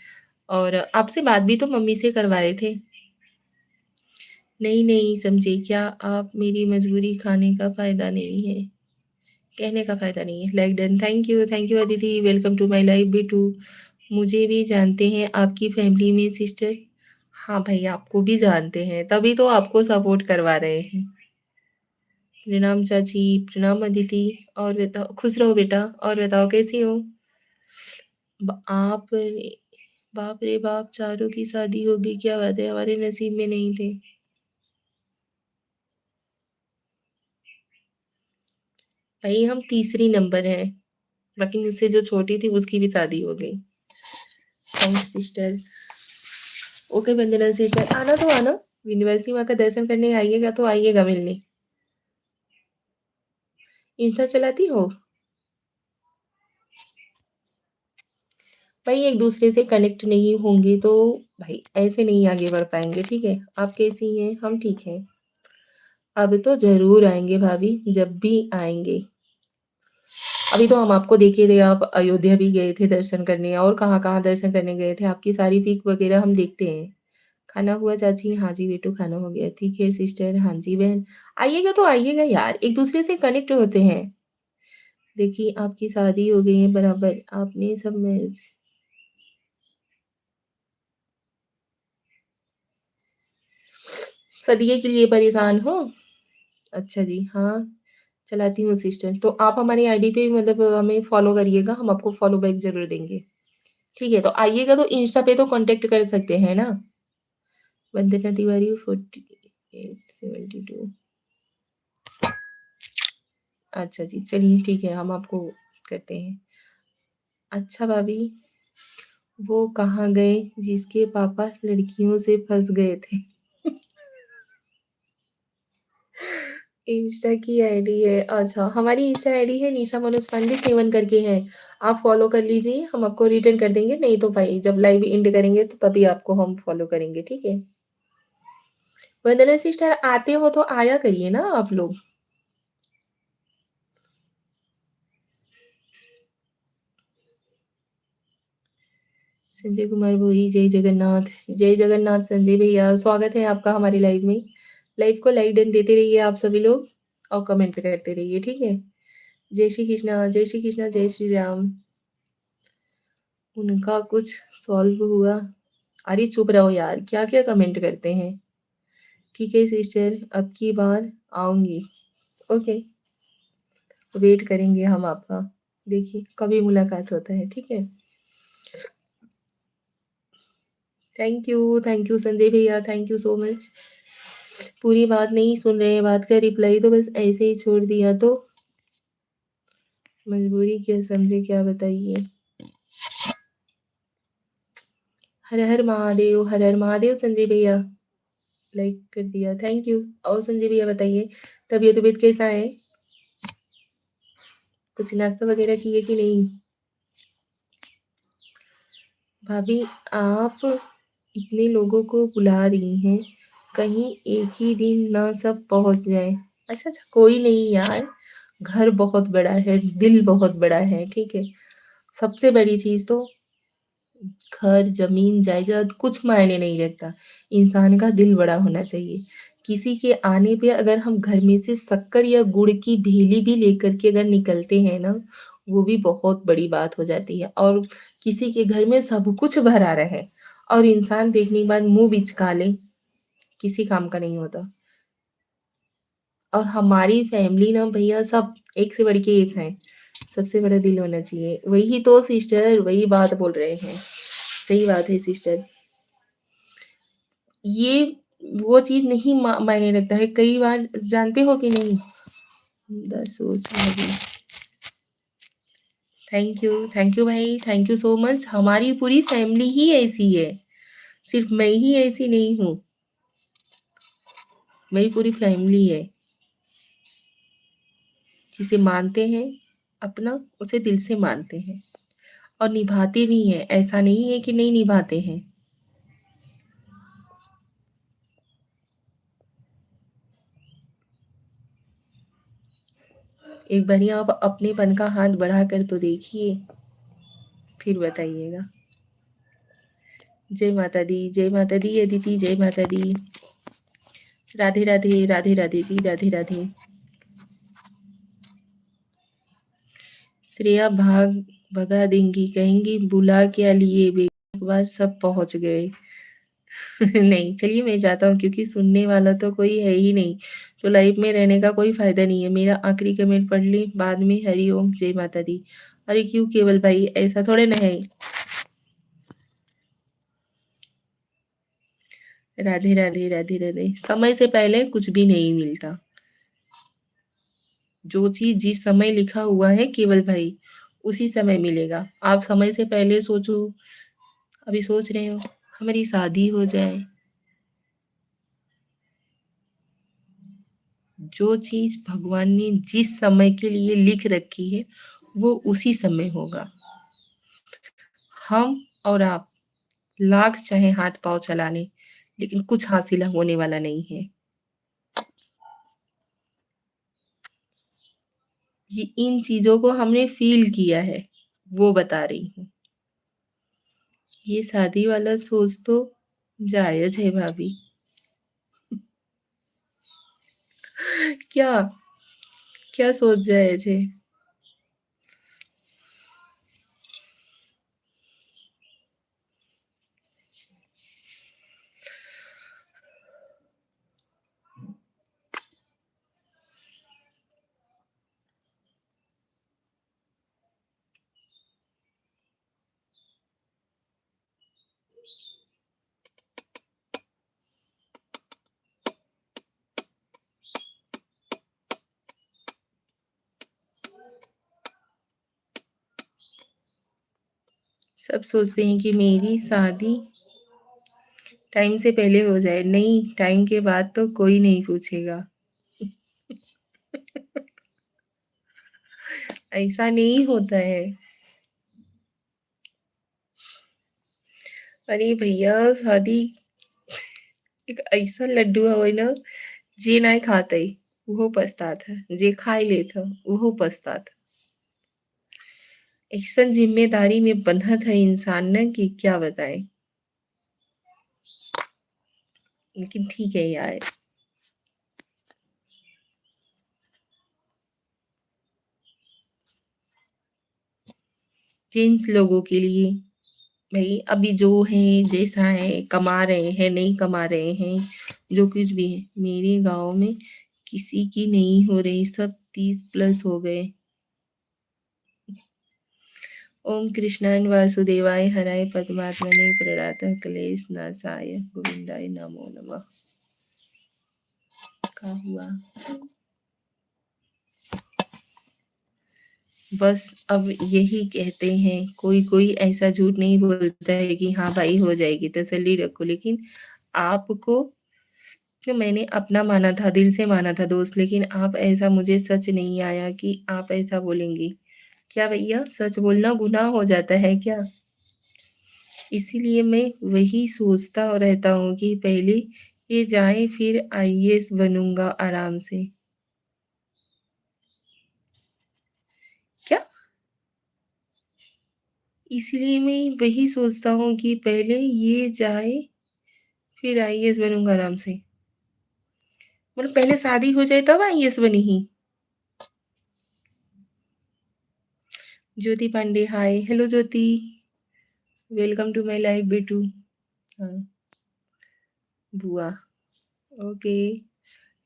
और आपसे बात भी तो मम्मी से करवाए थे। नहीं नहीं समझे क्या आप, मेरी मजबूरी खाने का फायदा नहीं है, कहने का फायदा नहीं है। Like done, thank you Aditi, welcome to my life Bitu. मुझे भी जानते हैं आपकी फैमिली में सिस्टर। हाँ भाई, आपको भी जानते हैं, तभी तो आपको सपोर्ट करवा रहे हैं। प्रणाम चाची, प्रणाम अदिति। और बताओ, खुश रहो बेटा। और बताओ कैसी हो? आप बाप रे बाप, चारों की शादी हो गई, क्या बात है, हमारे नसीब में नहीं थे। भाई हम तीसरी नंबर है, बाकी मुझसे जो छोटी थी उसकी भी शादी हो गई। Thanks sister. ओके वंदना सिस्टर, आना तो आना, विंध्यवासिनी माँ का दर्शन करने आइएगा तो आइएगा मिलने। इंस्टा चलाती हो? भाई एक दूसरे से कनेक्ट नहीं होंगे तो भाई ऐसे नहीं आगे बढ़ पाएंगे, ठीक है? आप कैसी हैं? हम ठीक हैं। अब तो जरूर आएंगे भाभी, जब भी आएंगे। अभी तो हम आपको देख ही रहे, आप अयोध्या भी गए थे दर्शन करने, और कहाँ कहाँ दर्शन करने गए थे, आपकी सारी पिक वगैरह हम देखते हैं। खाना हुआ चाची? हाँ जी बेटू, खाना हो गया। ठीक है सिस्टर, हाँ जी बहन। आइएगा तो आइएगा यार, एक दूसरे से कनेक्ट होते हैं। देखिए आपकी शादी हो गई है बराबर, आपने सब मैरिज। सदिये के लिए परेशान हो? अच्छा जी, हाँ चलाती हूँ सिस्टर। तो आप हमारी आईडी पे मतलब हमें फॉलो करिएगा, हम आपको फॉलो बैक जरूर देंगे। ठीक है, तो आइएगा तो इंस्टा पे तो कांटेक्ट कर सकते हैं ना? वंदना तिवारी 4872। अच्छा जी, चलिए ठीक है, हम आपको करते हैं। अच्छा भाभी, वो कहाँ गए जिसके पापा लड़कियों से फंस गए थे? इंस्टा की आईडी है, अच्छा हमारी इंस्टा आईडी है निशा मनोज पांडे 7 करके है। आप फॉलो कर लीजिए, हम आपको रिटर्न कर देंगे, नहीं तो भाई जब लाइव एंड करेंगे तो तभी आपको हम फॉलो करेंगे, ठीक है? वंदना सिस्टर, आते हो तो आया करिए ना आप लोग। संजय कुमार भोई, जय जगन्नाथ। जय जगन्नाथ संजय भैया, स्वागत है आपका हमारी लाइव में। लाइव को लाइक डन देते रहिए आप सभी लोग, और कमेंट करते रहिए, ठीक है? जय श्री कृष्णा, जय श्री कृष्णा, जय श्री राम। उनका कुछ सॉल्व हुआ? अरे चुप रहो यार, क्या क्या कमेंट करते हैं। ठीक है सिस्टर, अब की बार आऊंगी। ओके, वेट करेंगे हम आपका। देखिए कभी मुलाकात होता है, ठीक है? थैंक यू संजय भैया, थैंक यू सो मच। पूरी बात नहीं सुन रहे हैं, बात का रिप्लाई तो बस ऐसे ही छोड़ दिया तो? मजबूरी क्या समझे, क्या बताइए? हर हर महादेव, हर हर महादेव संजय भैया। लाइक कर दिया, थैंक यू। और संजय भैया बताइए, तबीयत तबीयत कैसा है? कुछ नाश्ता वगैरह किए कि नहीं? भाभी आप इतने लोगों को बुला रही हैं, कहीं एक ही दिन ना सब पहुंच जाए। अच्छा अच्छा, कोई नहीं यार, घर बहुत बड़ा है, दिल बहुत बड़ा है, ठीक है? सबसे बड़ी चीज तो घर, जमीन, जायदाद कुछ मायने नहीं रखता, इंसान का दिल बड़ा होना चाहिए। किसी के आने पे अगर हम घर में से शक्कर या गुड़ की भेली भी लेकर के अगर निकलते हैं ना, वो भी बहुत बड़ी बात हो जाती है। और किसी के घर में सब कुछ भरा रहे और इंसान देखने के बाद मुंह बिचका ले, किसी काम का नहीं होता। और हमारी फैमिली ना भैया, सब एक से बढ़ के एक है, सबसे बड़ा दिल होना चाहिए। वही तो सिस्टर, वही बात बोल रहे हैं, सही बात है सिस्टर। ये वो चीज नहीं मायने रखता है कई बार, जानते हो कि नहीं? दस सोच लगी। थैंक यू भाई, थैंक यू सो मच। हमारी पूरी फैमिली ही ऐसी है, सिर्फ मैं ही ऐसी नहीं हूँ, मेरी पूरी फैमिली है। जिसे मानते हैं अपना, उसे दिल से मानते हैं। और निभाते भी हैं, ऐसा नहीं है कि नहीं निभाते हैं। एक बारी आप अपनेपन का हाथ बढ़ाकर तो देखिए, फिर बताइएगा। जय माता दी, जय माता दी अदिति, जय माता दी। राधे राधे, राधे राधे जी, राधे राधे। श्रेया भाग भगा देंगी, कहेंगी बुला क्या लिए बे, एक बार सब पहुंच गए। नहीं, चलिए मैं जाता हूँ क्योंकि सुनने वाला तो कोई है ही नहीं, तो लाइव में रहने का कोई फ़ायदा नहीं है। मेरा आखिरी कमेंट पढ़ लें, बाद में हरि ओम, जय माता दी। अरे क्यों केवल भाई, ऐसा थोड़े ना है। राधे राधे, राधे राधे। समय से पहले कुछ भी नहीं मिलता। जो चीज़ जिस समय लिखा हुआ है केवल भाई, उसी समय मिलेगा। आप समय से पहले सोचो, अभी सोच रहे हो हमारी शादी हो जाए, जो चीज़ भगवान ने जिस समय के लिए लिख रखी है, वो उसी समय होगा। हम और आप लाख चाहे हाथ पाँव चला लें, लेकिन कुछ हासिल होने वाला नहीं है। ये इन चीज़ों को हमने फ़ील किया है, वो बता रही हूँ। ये शादी वाला सोच तो जायज़ है भाभी। क्या? क्या सोच जायज़ है? सब सोचते हैं कि मेरी शादी टाइम से पहले हो जाए। नहीं, टाइम के बाद तो कोई नहीं पूछेगा। ऐसा नहीं होता है। अरे भैया, शादी एक ऐसा लड्डू हवे ना, जे नाय खात हई, उहो पछतात है। जे खाई लेत ह, उहो पछतात। ऐसन जिम्मेदारी में बंधत है इंसान न कि क्या बताएं। लेकिन ठीक है यार। जेंट्स लोगों के लिए भाई अभी जो है जैसा है, कमा रहे हैं नहीं कमा रहे हैं, जो कुछ भी है, मेरे गांव में किसी की नहीं हो रही, सब 30+ हो गए। ओम कृष्णाय वासुदेवाय हराय पद्मात्मने प्रणतः क्लेश नाशाय गोविंदाय नमो नमः। क्या हुआ? बस अब यही कहते हैं, कोई कोई ऐसा झूठ नहीं बोलता है कि हाँ भाई हो जाएगी, तसल्ली रखो। लेकिन आपको, कि मैंने अपना माना था, दिल से माना था दोस्त, लेकिन आप ऐसा, मुझे सच नहीं आया कि आप ऐसा बोलेंगी। क्या भैया, सच बोलना गुनाह हो जाता है क्या? इसीलिए मैं वही सोचता रहता हूँ कि पहले ये जाए, फिर आईएएस बनूंगा आराम से। क्या? इसीलिए मैं वही सोचता हूँ कि पहले ये जाए, फिर आईएएस बनूंगा आराम से। मतलब पहले शादी हो जाए तब आईएएस बनी ही। Jyoti Pandey, hi, hello Jyoti, welcome to my life बेटू। हाँ, बुआ, ओके।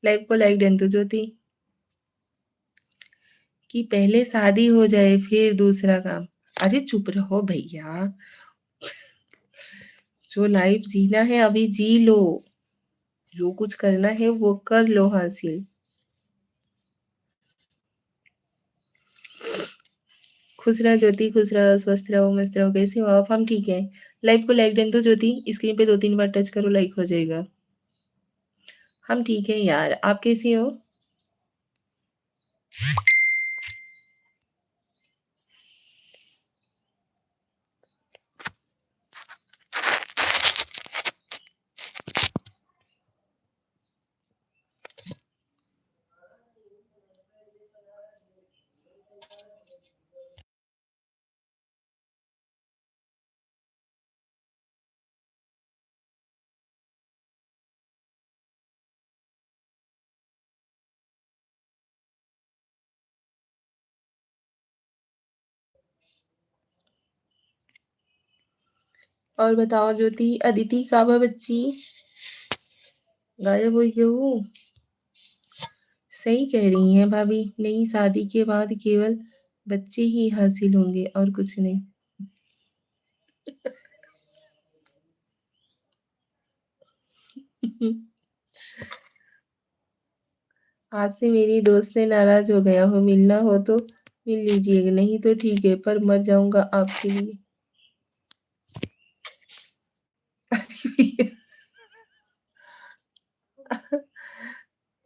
लाइव को लाइक डन तो ज्योति, कि पहले शादी हो जाए फिर दूसरा काम। अरे चुप रहो भैया, जो लाइफ जीना है अभी जी लो, जो कुछ करना है वो कर लो हासिल। खुश रहो ज्योति, खुश रहो, स्वस्थ रहो, मस्त रहो। कैसे हो आप? हम ठीक है। लाइव को लाइक डन तो ज्योति, स्क्रीन पे 2-3 बार टच करो, लाइक हो जाएगा। हम ठीक है यार, आप कैसी हो? और बताओ ज्योति, अदिति काबा बच्ची गायब हुई क्यों? सही कह रही हैं भाभी, नई शादी के बाद केवल बच्चे ही हासिल होंगे और कुछ नहीं। आज से मेरी दोस्त से नाराज हो गया हो, मिलना हो तो मिल लीजिएगा, नहीं तो ठीक है, पर मर जाऊंगा आपके लिए।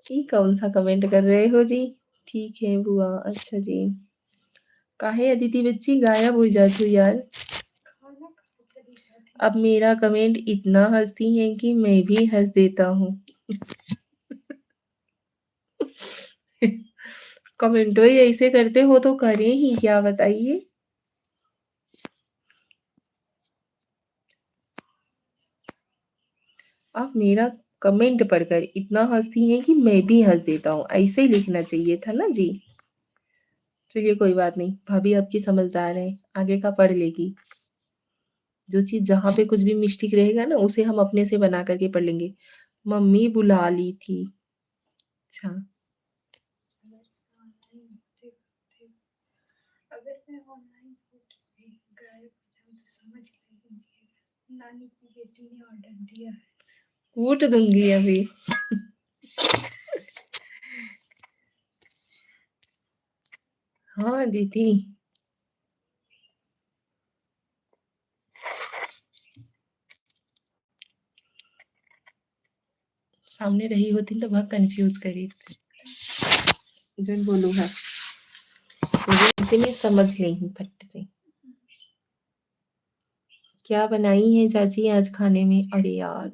ये कौन सा कमेंट कर रहे हो जी? ठीक है बुआ, अच्छा जी। काहे अदिति बच्ची गायब हो जाती हो यार? अब मेरा कमेंट इतना हंसती है कि मैं भी हंस देता हूँ। कमेंटो ही ऐसे करते हो तो करें ही क्या, बताइए। आप मेरा कमेंट पढ़कर इतना हंसती हैं कि मैं भी हंस देता हूँ, ऐसे ही लिखना चाहिए था ना जी। चलिए कोई बात नहीं, भाभी आपकी समझदार है, आगे का पढ़ लेगी। जो चीज जहाँ पे कुछ भी मिस्टेक रहेगा ना, उसे हम अपने से बना करके पढ़ लेंगे। मम्मी बुला ली थी। अच्छा। कूट दूंगी अभी। हाँ दीदी। सामने रही होती तो बहुत कंफ्यूज करी। जो बोलू है मुझे इतनी समझ लेंगी फट से। क्या बनाई है चाची आज खाने में? अरे यार,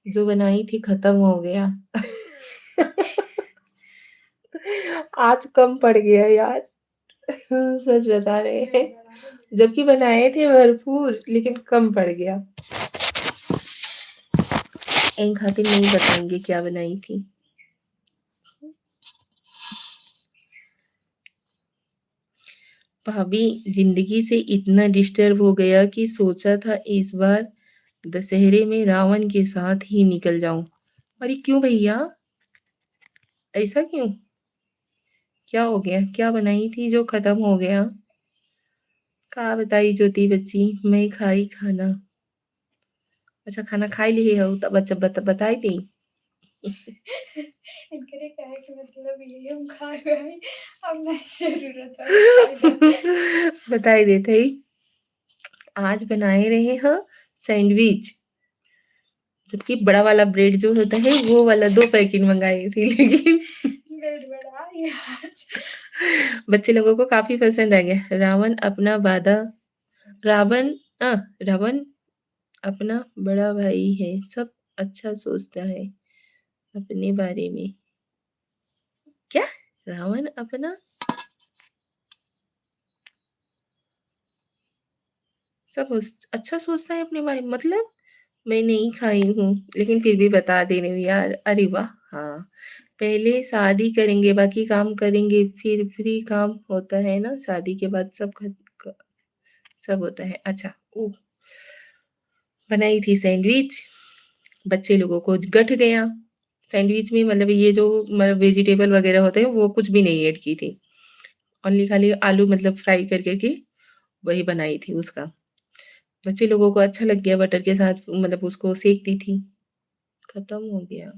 जो बनाई थी खत्म हो गया। आज कम पड़ गया यार। सच बता रहे हैं, जबकि बनाए थे भरपूर लेकिन कम पड़ गया। इन खातिर नहीं बताएंगे क्या बनाई थी। भाभी जिंदगी से इतना डिस्टर्ब हो गया कि सोचा था इस बार दशहरे में रावण के साथ ही निकल जाऊं। अरे क्यों भैया, ऐसा क्यों? क्या हो गया, क्या बनाई थी जो खत्म हो गया? का बताई ज्योति बच्ची, मैं खाई खाना। अच्छा खाना खाई लिए हो तब अच्छा बताई थी। इनकरे कहे कि मतलब ये हम खा गए, अब नहीं जरूरत है। बताई देते ही। आज बनाए रहे हैं सैंडविच, जबकि बड़ा वाला ब्रेड जो होता है वो वाला 2 पैकेट मंगाए थे, लेकिन ब्रेड बड़ा ही आज बच्चे लोगों को काफ़ी पसंद आ गया। रावण रावण अपना बड़ा भाई है, सब अच्छा सोचता है अपने बारे में। क्या? रावण अपना अच्छा सोचता है अपने बारे में, मतलब? मैं नहीं खाई हूँ, लेकिन फिर भी बता दे रही हूँ यार। अरे वाह! हाँ, पहले शादी करेंगे, बाकी काम करेंगे, फिर फ्री काम होता है ना, शादी के बाद सब क सब होता है। अच्छा, ओह! बनाई थी सैंडविच, बच्चे लोगों को गठ गया। सैंडविच में मतलब ये जो वेजिटेबल वगैरह होते हैं, वो कुछ भी नहीं ऐड की थी। ओनली खाली आलू मतलब फ्राई कर कर के वही बनाई थी उसका। बच्चे लोगों को अच्छा लग गया, बटर के साथ मतलब उसको सेक दी थी, खत्म हो गया।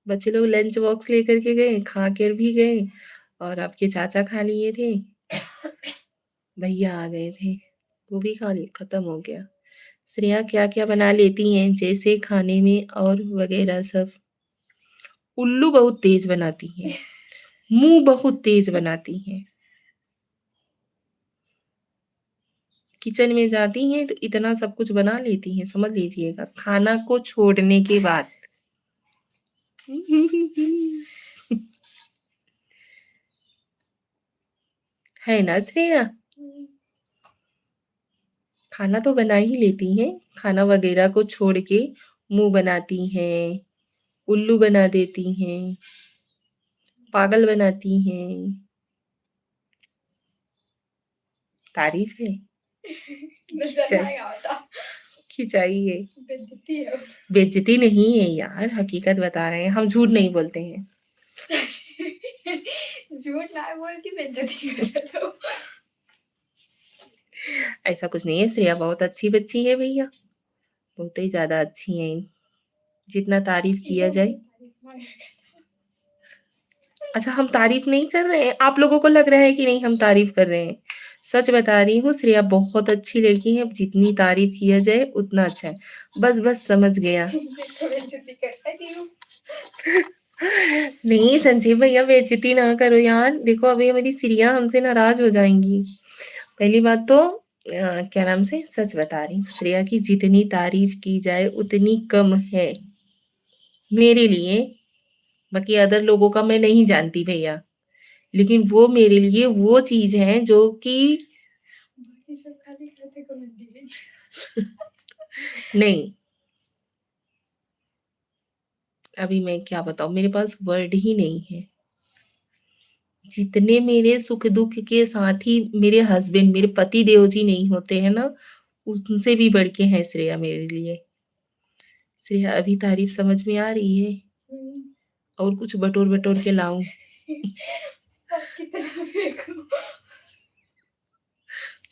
बच्चे लोग लंच बॉक्स लेकर के गए, खा कर भी गए, और आपके चाचा खा लिए थे, भैया आ गए थे, वो भी खा लिए, खत्म हो गया। श्रेया क्या-क्या बना लेती हैं जैसे खाने में और वगैरह सब? उल्लू बहुत तेज बनाती हैं, मुँह बहुत तेज बनाती हैं। किचन में जाती हैं तो इतना सब कुछ बना लेती हैं, समझ लीजिएगा, खाना को छोड़ने के बाद। है ना श्रेया? खाना तो बना ही लेती हैं, खाना वगैरह को छोड़ के मुँह बनाती हैं, उल्लू बना देती हैं, पागल बनाती हैं। तारीफ़ है। नजर नहीं आता। खिंचाई है। बेइज्जती है। बेइज्जती नहीं है यार, हकीकत बता रहे हैं, हम झूठ नहीं बोलते हैं। झूठ ना बोल के बेइज्जती कर रहे हो। ऐसा कुछ नहीं है, श्रेया बहुत अच्छी बच्ची है भैया, बहुत ही ज्यादा अच्छी है। जितना तारीफ किया जाए। अच्छा, हम तारीफ नहीं कर रहे हैं, आप लोगों को लग रहा है कि नहीं हम तारीफ कर रहे हैं। सच बता रही हूँ, श्रेया बहुत अच्छी लड़की है, जितनी तारीफ किया जाए उतना अच्छा है। बस बस समझ गया। देखो बेइज्जती करता थी वो। नहीं संजीव भैया, बेइज्जती ना करो यार, देखो अभी मेरी श्रेया हमसे नाराज हो जाएंगी। पहली बात तो क्या नाम से, सच बता रही हूँ, श्रेया की जितनी तारीफ की जाए उतनी कम है मेरे लिए। बाकी अदर लोगों का मैं नहीं जानती भैया, लेकिन वो मेरे लिए वो चीज है जो कि बाकी सब खाली कहते कमेंट नहीं, अभी मैं क्या बताऊं, मेरे पास वर्ड ही नहीं है। जितने मेरे सुख दुख के साथी मेरे हस्बैंड, मेरे पति देव जी नहीं होते हैं ना, उनसे भी बढ़ के हैं श्रेया मेरे लिए। श्रेया, अभी तारीफ समझ में आ रही है? और कुछ बटोर बटोर के लाऊं? कितना फेंकूं?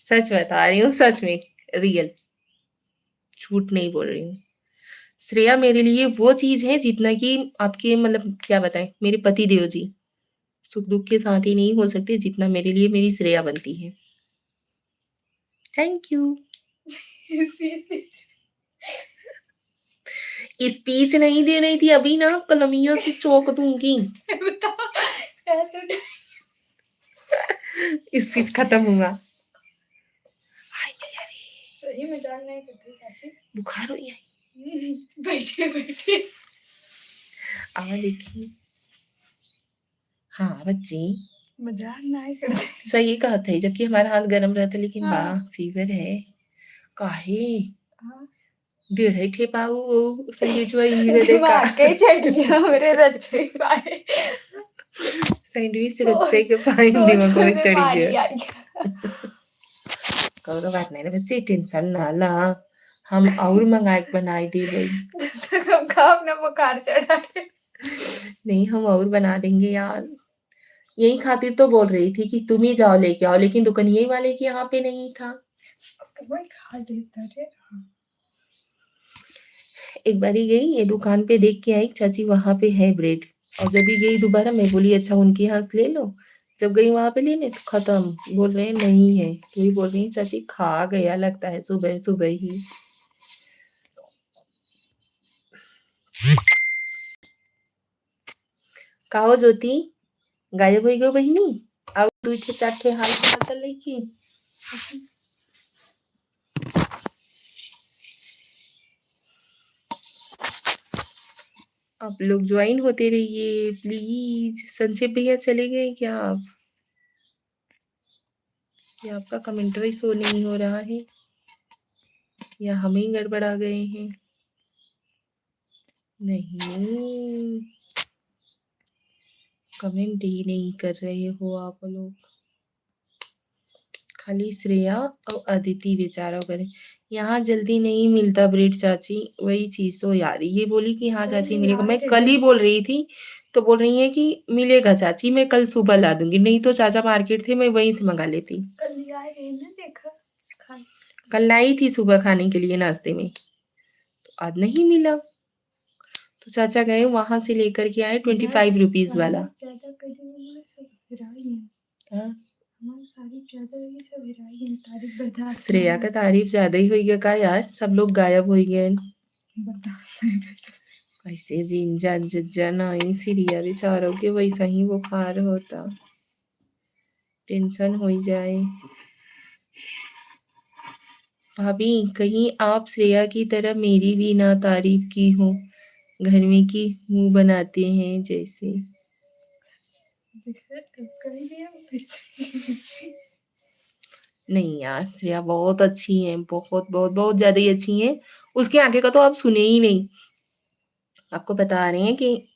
सच बता रही हूँ, सच में, रियल, झूठ नहीं बोल रही हूँ। श्रेया मेरे लिए वो चीज है जितना कि आपके मतलब क्या बताएं, मेरे पति देव जी सुख दुख के साथ ही नहीं हो सकते जितना मेरे लिए मेरी श्रेया बनती है। Thank you. स्पीच नहीं दे रही थी अभी ना, कलमियों से चौक दूंगी। स्पीच खत्म हुआ। हाय मैया रे, सही में जान नहीं करती चाची। बुखार हुई है। बैठे बैठे देखिए, हाँ बच्ची, मजाक नहीं करते। सही कहा था, जबकि हमारा हाथ गर्म रहता, लेकिन हाँ। वाह फीवर है। काहे हाँ। डेढ़ ठे पाऊ सैंडविच वही वे देखा। दिमाग के चढ़ गया मेरे रच्चे पाए। सैंडविच रच्चे के पाए दिमाग में चढ़ बीमारी गया। आई। कौनो बात नहीं रे बच्ची, टेंशन ना ला, हम और मंगाए के बनाई दी भाई। जब तक हमका अपना बुखार चढ़ा है। नहीं, हम और बना देंगे यार। यही खातिर तो बोल रही थी कि तुम ही जाओ लेके आओ, लेकिन दुकानिये वाले के यहाँ पे नहीं था। वही खा लेता रे। एक बारी गई ये दुकान पे, देख के आई चाची वहां पे है ब्रेड, और जब भी गई दोबारा मैं बोली अच्छा उनके यहाँ से ले लो। जब गई वहां पे लेने तो खत्म, बोल रहे हैं नहीं है, तो ही बोल रही है चाची खा गया लगता है सुबह सुबह ही। काहो ज्योति, गायब हो गयो बहिनी, आओ दू ठे चार ठे हाल समाचार लेके। आप लोग ज्वाइन होते रहिए प्लीज। संक्षेप भैया चले गए क्या आप? या आपका कमेंट भी शो नहीं हो रहा है, या हम ही गड़बड़ा गए हैं? नहीं, कमेंट ही नहीं कर रहे हो आप लोग, खाली श्रेया और अदिति बेचारा करे। यहाँ जल्दी नहीं मिलता ब्रेड चाची, वही चीज तो यार, ये बोली कि हाँ चाची मिलेगा, मैं कल ही बोल रही थी, तो बोल रही है कि मिलेगा चाची, मैं कल सुबह ला दूंगी, नहीं तो चाचा मार्केट थे, मैं वहीं से मंगा लेती। कल आए हैं ना, देखा कल लाई थी सुबह खाने के लिए नाश्ते में, तो आज नहीं मिला, तो चाचा गए वहां से लेकर के आए 25 रुपीज वाला। हाँ? श्रेया का तारीफ ज्यादा ही होइगा का यार, सब लोग गायब हो गए। ऐसे जिंजा जज्जा नहीं, सीरिया बेचारों के वैसा ही बुखार होता, टेंशन हो जाए। भाभी कहीं आप श्रेया की तरह मेरी भी ना तारीफ की हो, घर में की मुंह बनाते हैं जैसे। नहीं यार, श्रेया बहुत अच्छी है, बहुत बहुत बहुत ज्यादा ही अच्छी है, उसके आगे का तो आप सुने ही नहीं। आपको बता रहे हैं कि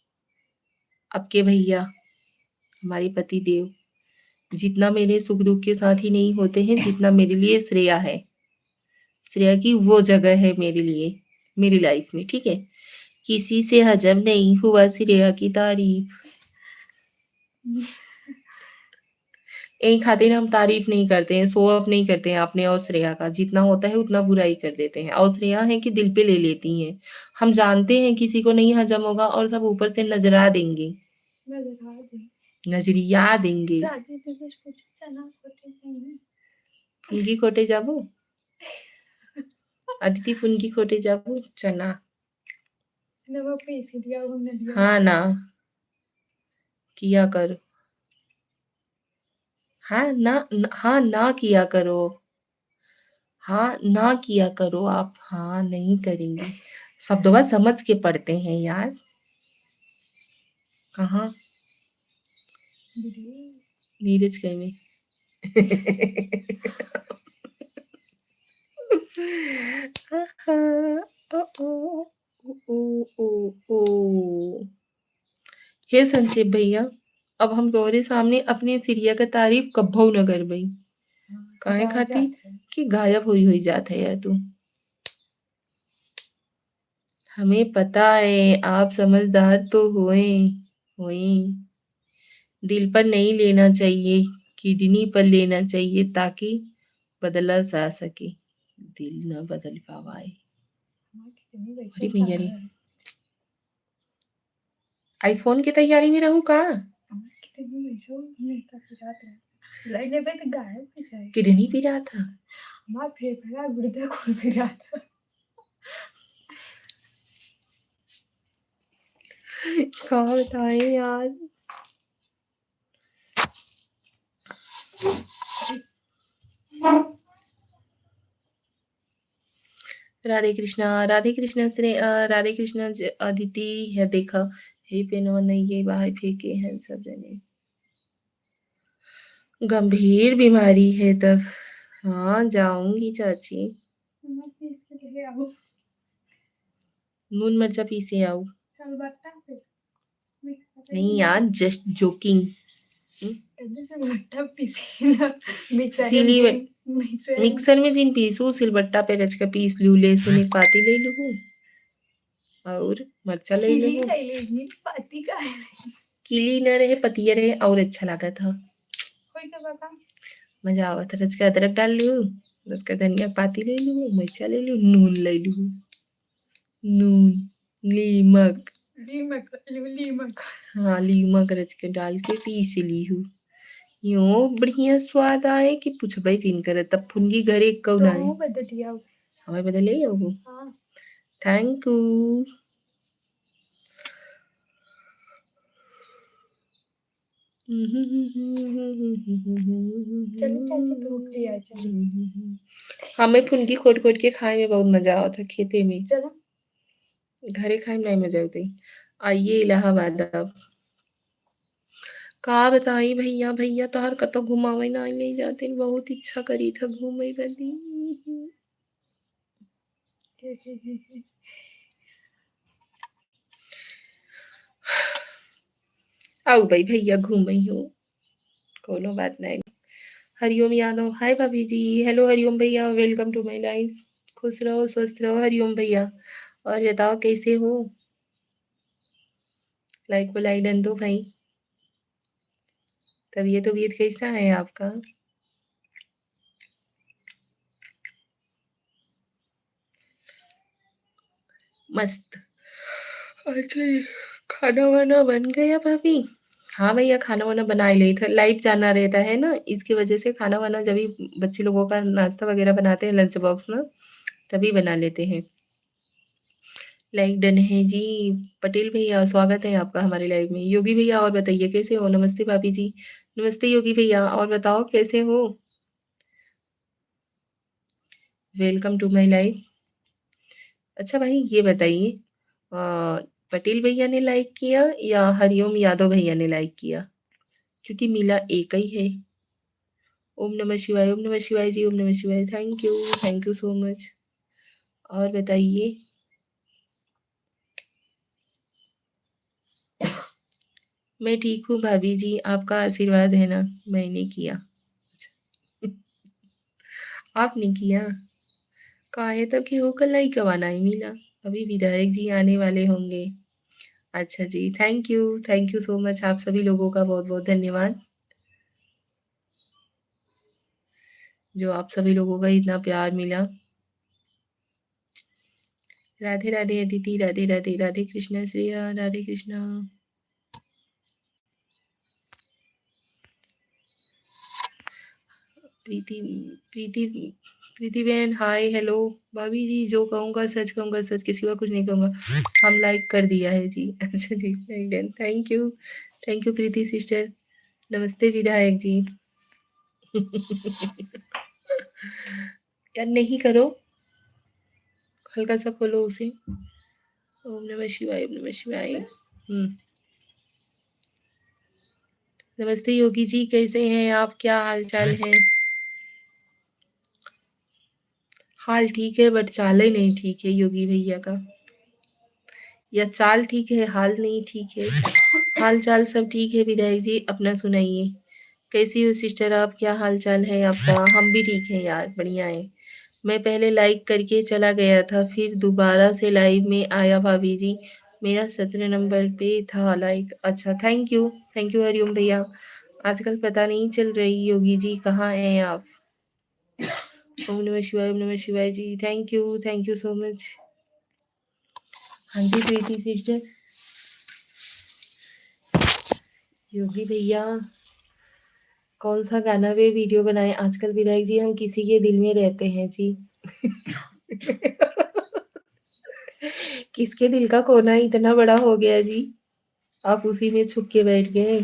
आपके भैया, हमारे पति देव, जितना मेरे सुख दुख के साथ ही नहीं होते हैं जितना मेरे लिए श्रेया है। श्रेया की वो जगह है मेरे लिए, मेरी लाइफ में, ठीक है? किसी से हजम नहीं हुआ श्रेया की तारीफ। एक खातिर हम तारीफ नहीं करते हैं, शो ऑफ नहीं करते हैं अपने और श्रेया का, जितना होता है उतना बुराई कर देते हैं। और श्रेया है कि दिल पे ले लेती हैं। हम जानते हैं किसी को नहीं हजम होगा और सब ऊपर से नजरा देंगे, नजरिया देंगे। फुनगी खोटे जाबू, अदिति फुनगी खोटे जाबू चना। हाँ ना किया करो, हाँ ना किया करो, हाँ ना किया करो आप, हाँ नहीं करेंगे। शब्दों समझ के पढ़ते हैं यार। कहाँ नीरज कहीं में। हे संक्षेप भैया, अब हम तोहरे सामने अपने सिरिया का तारीफ कब्बो न कर बई। काहे खाती कि गायब हुई जात है यार तू। हमें पता है आप समझदार तो होए, दिल पर नहीं लेना चाहिए, किडनी पर लेना चाहिए ताकि बदला जा सके। दिल न बदल पावाए। अरे भैया रे, आईफोन की तैयारी में रहूं का? किडनी पी रहा था, फेफड़ा गुर्दा खोल पी रहा था। क्या बताएं यार। राधे कृष्णा से राधे कृष्णा अदिति है देखा, हे पेनवा नहीं ये बाहर फेंके हैं सब जने। गंभीर बीमारी है तब। हाँ जाऊंगी चाची, नून मिर्चा पीसे आऊ। नहीं यार जस्ट जोकिंग। मिक्सर में जिन पीसू सिलबट्टा पे रच के पीस लू, लहसुन एक पाती ले लू और मर्चा ले लू। किली न रहे पतिया रहे और अच्छा लगा था, मजा आवा था। रच के अदरक डाल लू, रच के धनिया पाती ले लू, मिर्चा ले लू, नून ले लू, नून लीमक हाँ लीमक रच के डाल के पीस ली हूँ। यो बढ़िया स्वाद आए कि पूछबे जिन करे तब फुनगी घरे कौन आए हमें बदले हो। Thank you. हमें फुनगी खोट खोट के खाए में बहुत मजा आता खेते में। घरे खाए में नहीं मजा आती। आइए इलाहाबाद अब। का बताई भैया भैया तोहर कतो घुमावे ना नहीं जाते, बहुत इच्छा करी था घूमे बदी। आओ भाई भैया घूमे हो, कोनो बात नहीं। हरिओम यादव, हाय भाभी जी, हेलो हरिओम भैया, वेलकम टू माय लाइफ। खुश रहो स्वस्थ रहो हरिओम भैया। और बताओ कैसे हो? लाइक को लाइक डन दो भाई। तबीयत कैसा है आपका? मस्त। अच्छा खाना वाना बन गया भाभी? हाँ भैया खाना वाना बना ही ले था, लाइव जाना रहता है ना इसकी वजह से खाना वाना जब भी बच्चे लोगों का नाश्ता वगैरह बनाते हैं लंच बॉक्स ना तभी बना लेते हैं। लाइक डन है जी। पटेल भैया स्वागत है आपका हमारे लाइव में। योगी भैया और बताइए कैसे हो? नमस्ते भाभी जी। नमस्ते योगी भैया, और बताओ कैसे हो? Welcome to my live. अच्छा भाई ये बताइए, पटेल भैया ने लाइक किया या हरिओम यादव भैया ने लाइक किया? क्योंकि मिला एक ही है। ओम नमः शिवाय, ओम नमः शिवाय जी, ओम नमः शिवाय। Thank you so much. और बताइए। मैं ठीक हूँ भाभी जी, आपका आशीर्वाद है ना। मैंने किया। आपने किया? काय तब की हो कल नहीं कब आना है मिला अभी विधायक जी आने वाले होंगे। अच्छा जी, थैंक यू सो मच आप सभी लोगों का बहुत-बहुत धन्यवाद। जो आप सभी लोगों का इतना प्यार मिला। राधे राधे अदिति, राधे राधे, राधे कृष्णा श्रेया, राधे कृष्णा। प्रीति प्रीति प्रीति बहन हाय हेलो। भाभी जी जो कहूँगा सच किसी का कुछ नहीं कहूँगा। हम लाइक कर दिया है जी। अच्छा जी done thank you Preeti sister. नमस्ते विधायक जी। यार नहीं करो हल्का सा खोलो उसे। ओम नमः शिवाय ओम नमः शिवाय। नमस्ते योगी जी कैसे हैं आप क्या हाल चाल है। हाल ठीक है बट चाल ही नहीं ठीक है योगी भैया का। या चाल ठीक है हाल नहीं ठीक है। हाल चाल सब ठीक है विधायक जी अपना सुनाइए। कैसी हो सिस्टर आप क्या हाल चाल है आपका। हम भी ठीक है यार बढ़िया है। मैं पहले लाइक करके चला गया था फिर दोबारा से लाइव में आया भाभी जी। मेरा 17 नंबर पे था लाइक। अच्छा थैंक यू हरिओम भैया। आजकल पता नहीं चल रही योगी जी कहाँ हैं आप। ओम नमः शिवाय जी थैंक यू सो मच। हाँ जी प्रीति सिस्टर। योगी भैया कौन सा गाना वे वीडियो बनाए आजकल विधायक जी हम किसी के दिल में रहते हैं जी। किसके दिल का कोना इतना बड़ा हो गया जी आप उसी में छुप के बैठ गए।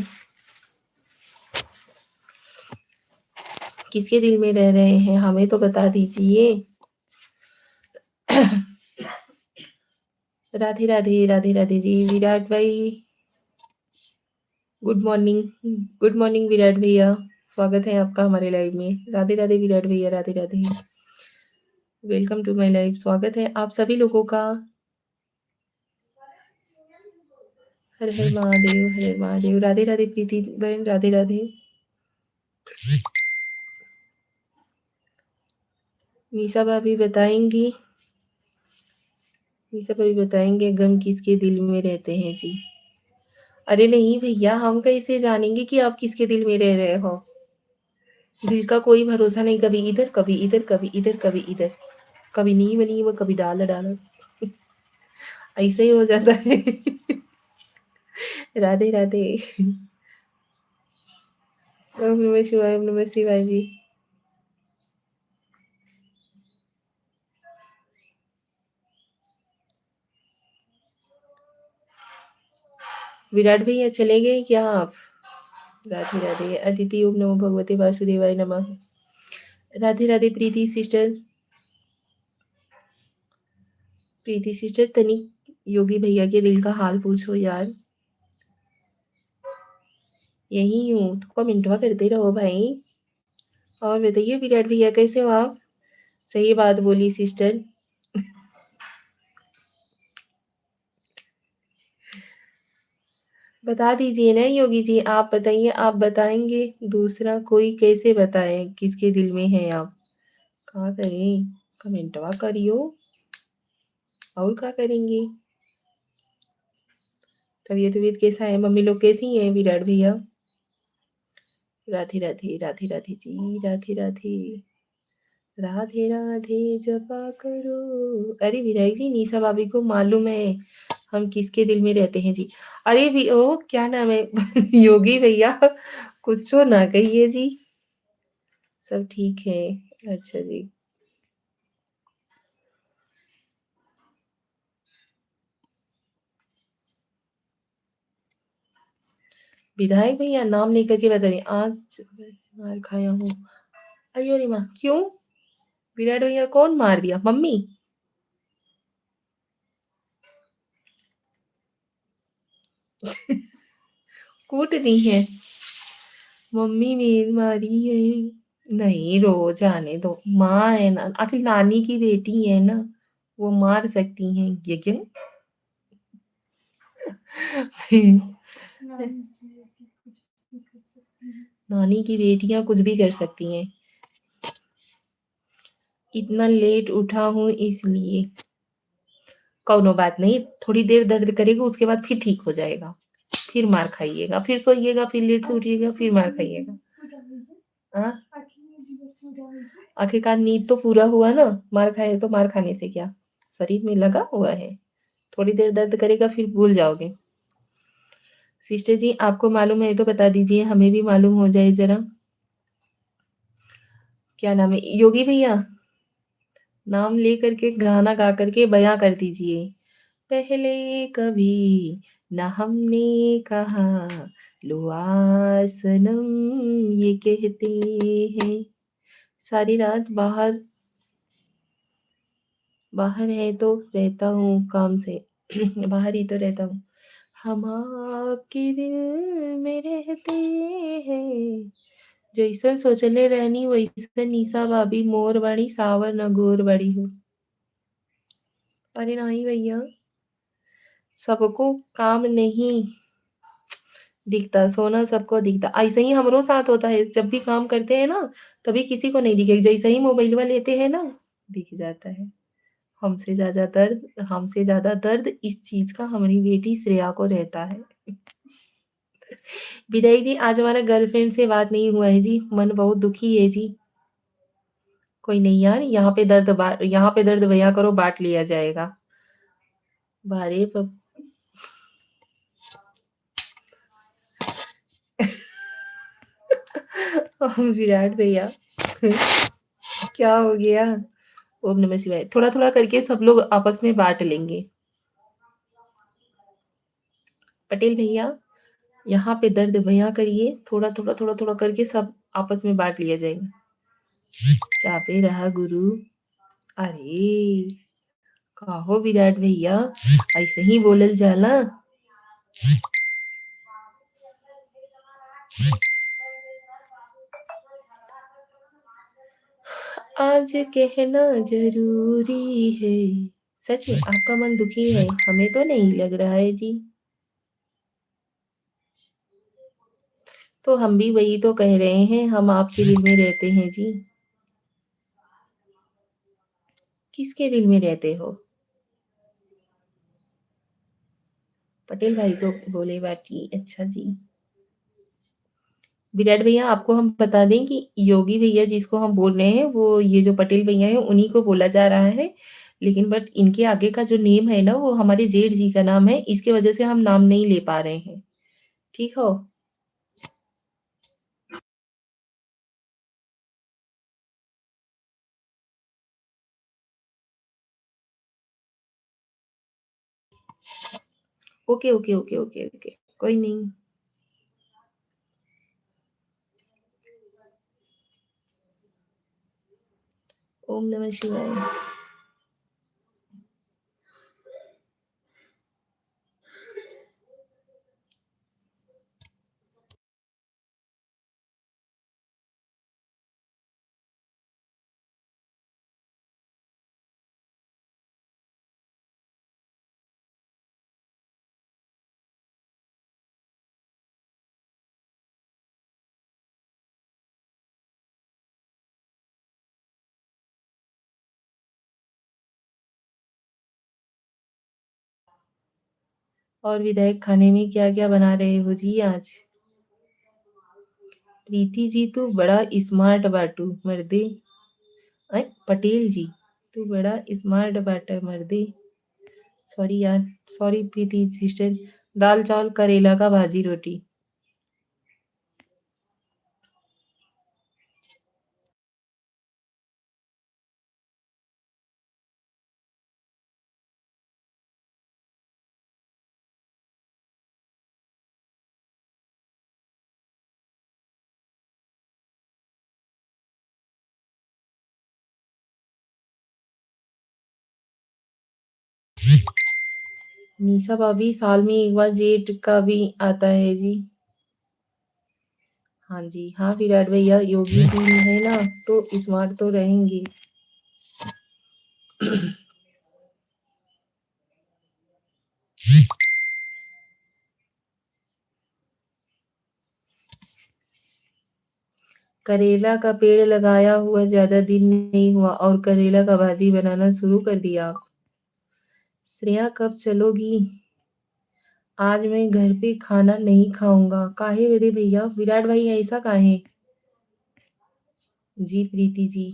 किसके दिल में रह रहे हैं हमें तो बता दीजिए। राधे राधे राधे राधे जी विराट भाई गुड मॉर्निंग विराट भैया। स्वागत है आपका हमारे लाइव में। राधे राधे विराट भैया Radhe Radhe. Welcome to my live. स्वागत है आप सभी लोगों का। हर हर महादेव राधे राधे प्रीति बहन राधे राधे। निशा भाभी बताएंगी गम किसके दिल में रहते हैं जी। अरे नहीं भैया हम कैसे जानेंगे कि आप किसके दिल में रह रहे हो। दिल का कोई भरोसा नहीं कभी इधर कभी इधर कभी इधर कभी इधर कभी नीम नीम कभी डाल डाल ऐसे ही हो जाता है। राधे राधे। ओम नमः शिवाय जी। विराट भैया चले गए क्या आप। राधे राधे अदिति ओम नमो भगवते वासुदेवाय नमः। राधे राधे प्रीति सिस्टर तनिक योगी भैया के दिल का हाल पूछो यार। यही हूँ तो कमेंटवा करते रहो भाई। और बताइए विराट भैया कैसे हो आप। सही बात बोली सिस्टर। बता दीजिए ना योगी जी आप बताइए आप बताएंगे दूसरा कोई कैसे बताए किसके दिल में है आप। क्या करें कमेंटवा करियो और क्या करेंगे। तबीयत कैसा है मम्मी लोग कैसी हैं विराट भैया। राधे राधे राधे राधे जी राधे राधे। राधे राधे जपा करो। अरे विधायक जी निशा भाभी को मालूम है हम किसके दिल में रहते हैं जी। अरे ओ क्या नाम है योगी भैया कुछ तो ना कहिए जी। सब ठीक है। अच्छा जी। विधायक भैया नाम लेकर के बता रहे आज मार खाया हूँ। अयो रे माँ क्यों। विराट भैया कौन मार दिया मम्मी। कूट दी है मम्मी मेरी मारी है। नहीं रो जाने दो माँ है ना आखिर नानी की बेटी है ना वो मार सकती हैं ये क्यों। नानी की बेटियां कुछ भी कर सकती हैं। इतना लेट उठा हूँ इसलिए। कौनो बात नहीं, थोड़ी देर दर्द करेगा उसके बाद फिर ठीक हो जाएगा। फिर मार खाइएगा, फिर सोइएगा, फिर लेट से उठिएगा, फिर मार खाइएगा। हाँ? आखिरकार नींद तो पूरा हुआ ना, मार खाए तो मार खाने से क्या? शरीर में लगा हुआ है। थोड़ी देर दर्द करेगा फिर भूल जाओगे। सिस्टर जी आपको मालूम है तो बता दीजिए, हमें भी मालूम हो जाए ज़रा। क्या नाम है? योगी भैया, नाम ले करके गाना गा करके बयाँ कर दीजिए। पहले कभी ना हमने कहा, लो आज सनम ये कहते हैं। सारी रात बाहर बाहर है तो रहता हूँ काम से बाहर ही तो रहता हूँ। हम आपके दिल में रहते हैं। जैसन सोचले रहनी वैसन निशा भाभी मोर बाड़ी सावर न गोर बाड़ी हो। अरे नहीं भैया, सबको काम नहीं दिखता, सोना सबको दिखता। ऐसे ही हमरो साथ होता है, जब भी काम करते हैं ना, कभी किसी को नहीं दिखेगा। जैसे ही मोबाइलवा लेते हैं ना, दिख जाता है। हमसे ज़्यादा दर्द इस चीज़ का हमारी बेटी श्रेया को रहता है। विदाई जी, आज हमारा गर्लफ्रेंड से बात नहीं हुआ है जी, मन बहुत दुखी है जी। कोई नहीं यार, यहाँ पे दर्द बयाँ करो, बाँट लिया जाएगा। बारे प विराट भैया क्या हो गया? ओम नमः शिवाय। थोड़ा-थोड़ा करके सब लोग आपस में बाँट लेंगे। पटेल भैया, यहाँ पे दर्द बयाँ करिए, थोड़ा-थोड़ा, थोड़ा-थोड़ा करके सब आपस में बाँट लिया जाएगा। चापे रहा गुरु। अरे! काहो विराट भैया, ऐसे ही बोलल जाला। आज कहना ज़रूरी है। सच में आपका मन दुखी है, हमें तो नहीं लग रहा है जी। तो हम भी वही तो कह रहे हैं, हम आपके दिल में रहते हैं जी। किसके दिल में रहते हो? पटेल भाई को बोले बाकी, अच्छा जी। विराट भैया आपको हम बता दें कि योगी भैया जिसको हम बोल रहे हैं, वो ये जो पटेल भैया हैं उन्हीं को बोला जा रहा है। लेकिन बट इनके आगे का जो नेम है ना, वो हमारे जेठ जी का नाम है, इसकी वजह से हम नाम नहीं ले पा रहे हैं। ठीक हो? Okay, okay, okay, okay, okay. कोई नहीं। ओम नमः शिवाय। और विधायक खाने में क्या-क्या बना रहे हो जी आज? प्रीति जी तू बड़ा स्मार्ट बाटू मर्दे। पटेल जी, तू बड़ा स्मार्ट बाटा मर्दे। सॉरी यार, सॉरी प्रीति सिस्टर। दाल चावल करेला का भाजी रोटी। निशा भाभी साल में एक बार जेठ का भी आता है जी। हाँ जी, हाँ विराट भैया, योगी जी है ना तो स्मार्ट तो रहेंगे। करेला का पेड़ लगाया हुआ ज़्यादा दिन नहीं हुआ और करेला का भाजी बनाना शुरू कर दिया आप। श्रेया कब चलोगी? आज मैं घर पे खाना नहीं खाऊँगा। काहे मेरे भैया? विराट भाई ऐसा काहे? जी प्रीति जी।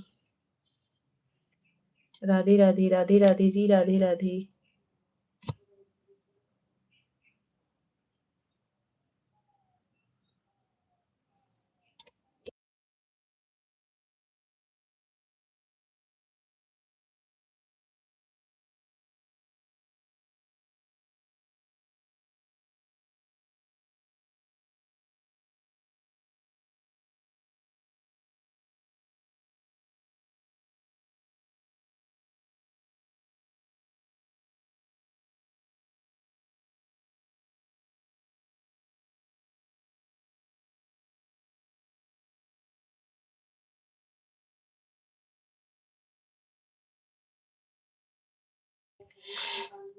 राधे राधे, राधे राधे जी, राधे राधे।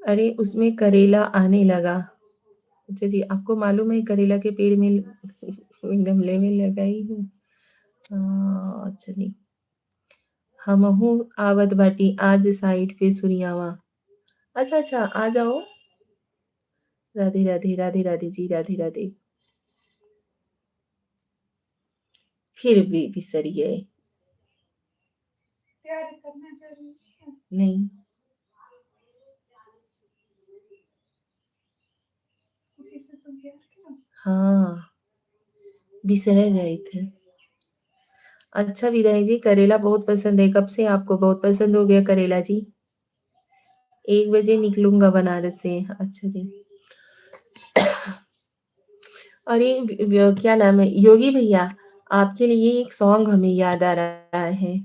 अरे उसमें करेला आने लगा। अच्छा जी, आपको मालूम है करेला के पेड़ में गमले में लगाई हूँ। अच्छा जी। हमहू आवत बाटी आज साइड पे सुनियावा। अच्छा अच्छा, आ जाओ। राधे राधे, राधे राधे जी, राधे राधे। फिर भी बिसर गए। प्यार करना जरूरी है। नहीं। किसी से तुम प्यार करो। हाँ, बिसरे गए थे। अच्छा विदाई जी, करेला बहुत पसंद है। कब से आपको बहुत पसंद हो गया करेला जी? 1 बजे निकलूंगा बनारस से। अच्छा जी। अरे क्या नाम है? योगी भैया, आपके लिए एक सॉन्ग हमें याद आ रहा है।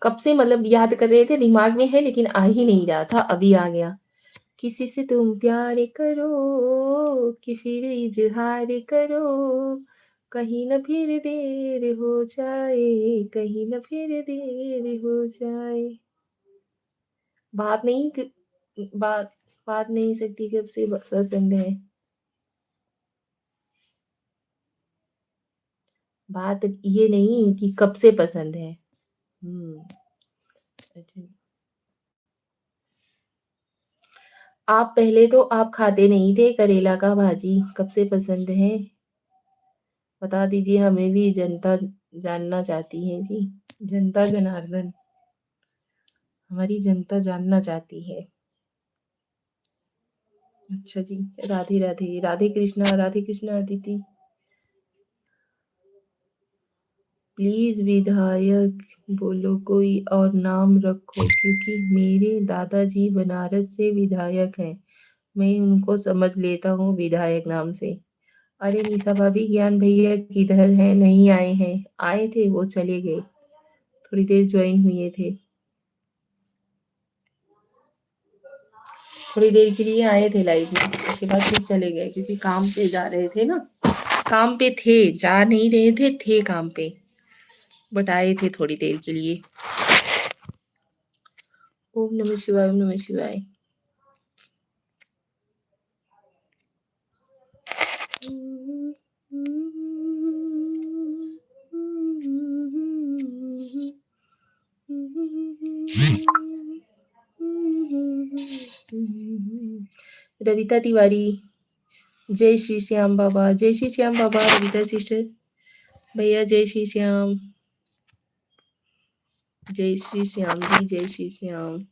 कब से मतलब याद कर रहे थे, दिमाग में है लेकिन आ ही नहीं रहा था, अभी आ गया। किसी से तुम प्यार करो कि फिर इजहार करो, कहीं न फिर देर हो जाए, कहीं न फिर देर हो जाए। बात नहीं क बात बात नहीं सकती कब से पसंद है। बात ये नहीं कि कब से पसंद है। हुँ, अच्छा। आप पहले तो आप खाते नहीं थे करेला का भाजी, कब से पसंद है? बता दीजिए, हमें भी जनता जानना चाहती है जी। जनता जनार्दन, हमारी जनता जानना चाहती है। अच्छा जी, राधे राधे, राधे कृष्णा अदिति। प्लीज विधायक बोलो कोई और नाम रखो, क्योंकि मेरे दादाजी बनारस से विधायक हैं। मैं उनको समझ लेता हूँ विधायक नाम से। अरे निशा भाभी, ज्ञान भैया किधर हैं? नहीं आए हैं। आए थे वो चले गए, थोड़ी देर ज्वाइन हुए थे, थोड़ी देर के लिए आए थे लाइव में, उसके बाद फिर चले गए क्योंकि काम पे जा रहे थे ना। काम पे थे, जा नहीं रहे थे काम पे, बट आए थे थोड़ी देर के लिए। ओम नमः शिवाय, ओम नमः शिवाय। रविता तिवारी, जय श्री श्याम बाबा, जय श्री श्याम बाबा। रविता सिस्टर भैया, जय श्री श्याम, जय श्री श्याम जी, जय श्री श्याम।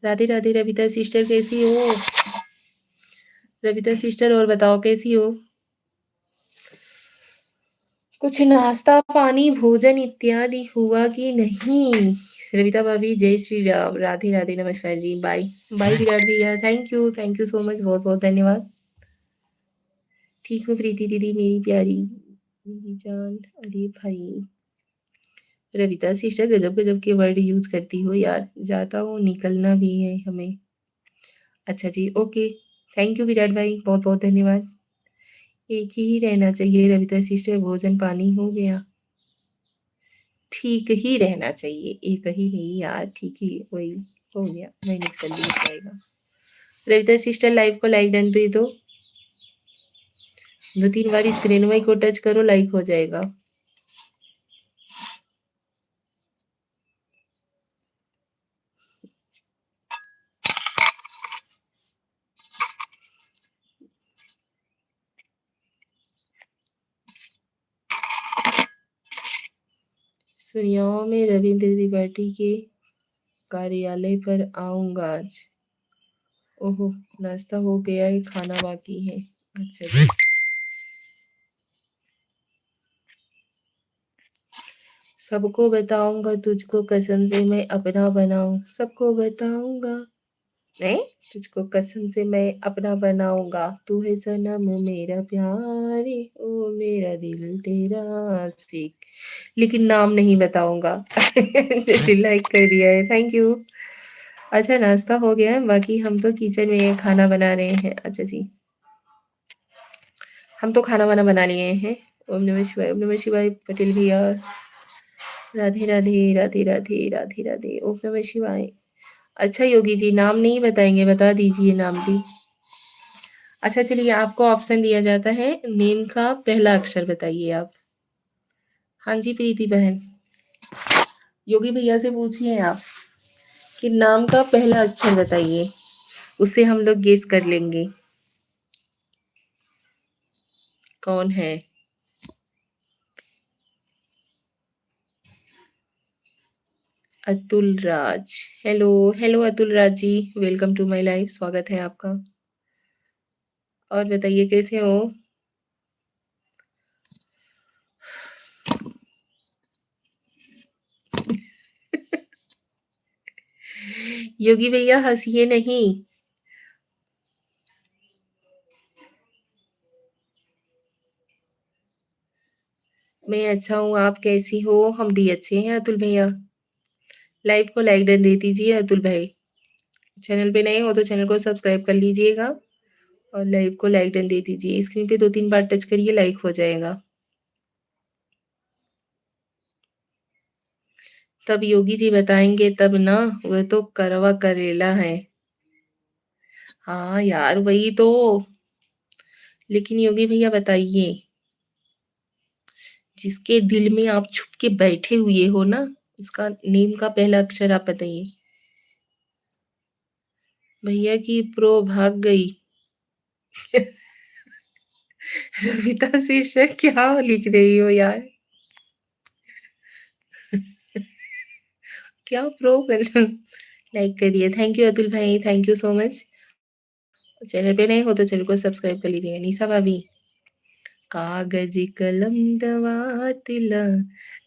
राधे राधे रविता सिस्टर, कैसी हो? रविता सिस्टर और बताओ कैसी हो? कुछ नाश्ता पानी भोजन इत्यादि हुआ कि नहीं? रविता भाभी, जय श्री राम, राधे राधे, नमस्कार जी, बाय बाय विराट भैया, थैंक यू सो मच, बहुत बहुत धन्यवाद। ठीक हूँ प्रीति दीदी मेरी प्यारी, मेरी जान। अरे भाई रविता सिस्टर, गजब गजब के वर्ड यूज करती हो यार। जाता हूँ, निकलना भी है हमें। अच्छा जी, ओके। थैंक यू विराट भाई, बहुत बहुत धन्यवाद। एक ही रहना चाहिए रविता सिस्टर, भोजन पानी हो गया। ठीक ही रहना चाहिए, एक ही नहीं यार, ठीक ही वही हो गया, मैनेज कर लिया जाएगा। रविता सिस्टर लाइव को लाइक डन दे दो। 2-3 बार स्क्रीन को टच करो, लाइक हो जाएगा। सुनियो में रविंद्र त्रिपाठी के कार्यालय पर आऊँगा आज। ओहो! नाश्ता हो गया है, खाना बाकी है। अच्छा जी। सबको बताऊँगा तुझको कसम से मैं अपना बनाऊँ, सबको बताऊँगा। नहीं? तुझको कसम से मैं अपना बनाऊँगा, तू है सनम मेरा प्यारी, ओ मेरा दिल तेरा आशिक। लेकिन नाम नहीं बताऊँगा। लाइक कर दिया है, थैंक यू। अच्छा नाश्ता हो गया है, बाकी हम तो किचन में खाना बना रहे हैं। अच्छा जी। हम तो खाना-वाना बना लिए हैं। ओम नमः शिवाय पटेल भैया। राधे, राधे, राधे, राधे, राधे, राधे। ओम नमः शिवाय। अच्छा योगी जी नाम नहीं बताएँगे, बता दीजिए नाम भी। अच्छा चलिए आपको ऑप्शन दिया जाता है, नेम का पहला अक्षर बताइए आप। हाँ जी प्रीति बहन। योगी भैया से पूछिए आप कि नाम का पहला अक्षर बताइए, उससे हम लोग गेस कर लेंगे कौन है। Atul Raj. Hello, hello Atul Raj ji, welcome to my life, स्वागत है आपका। और बताइए कैसे हो? योगी भैया हँसिए नहीं। मैं अच्छा हूँ, आप कैसी हो? हम भी अच्छे हैं अतुल भैया। लाइव को लाइक डन दे दीजिए अतुल भाई। चैनल पे नए हो तो चैनल को सब्सक्राइब कर लीजिएगा और लाइव को लाइक डन दे दीजिए। स्क्रीन पे 2-3 बार टच करिए, लाइक हो जाएगा। तब योगी जी बताएँगे तब ना, वह तो करवा करेला है। हाँ यार वही तो। लेकिन योगी भैया बताइए, जिसके दिल में आप छुप के बैठे हुए हो ना, उसका नेम का पहला अक्षर आप बताइए। भैया की प्रो भाग गई। रविता शिष्य क्या लिख रही हो यार? क्या प्रो कर लाइक करिए। थैंक यू अतुल भाई, thank you so much. Channel पे नए हो तो चैनल को सब्सक्राइब कर लीजिएगा। निशा भाभी, कागज कलम दवातला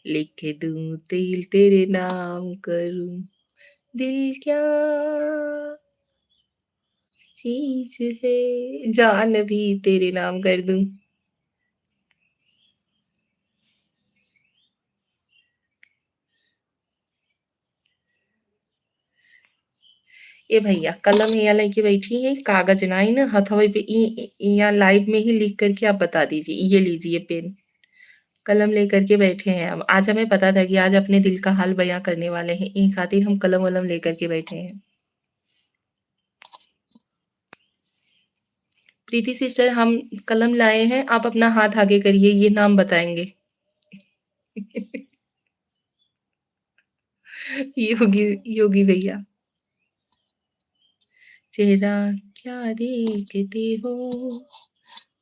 लिख दूं तिल तेरे नाम करूं, दिल क्या चीज है, जान भी तेरे नाम कर दूं। ए भैया कलम यहाँ लेके बैठी है, कागज नाई ना हथवे पे यहाँ लाइव में ही लिख करके आप बता दीजिए। ये लीजिए पेन कलम लेकर के बैठे हैं हम। आज हमें पता था कि आज अपने दिल का हाल बयां करने वाले हैं, इन खातिर हम कलम वलम लेकर के बैठे हैं। प्रीति सिस्टर हम कलम लाए हैं, आप अपना हाथ आगे करिए, ये नाम बताएंगे। योगी योगी भैया, चेहरा क्या देखते हो,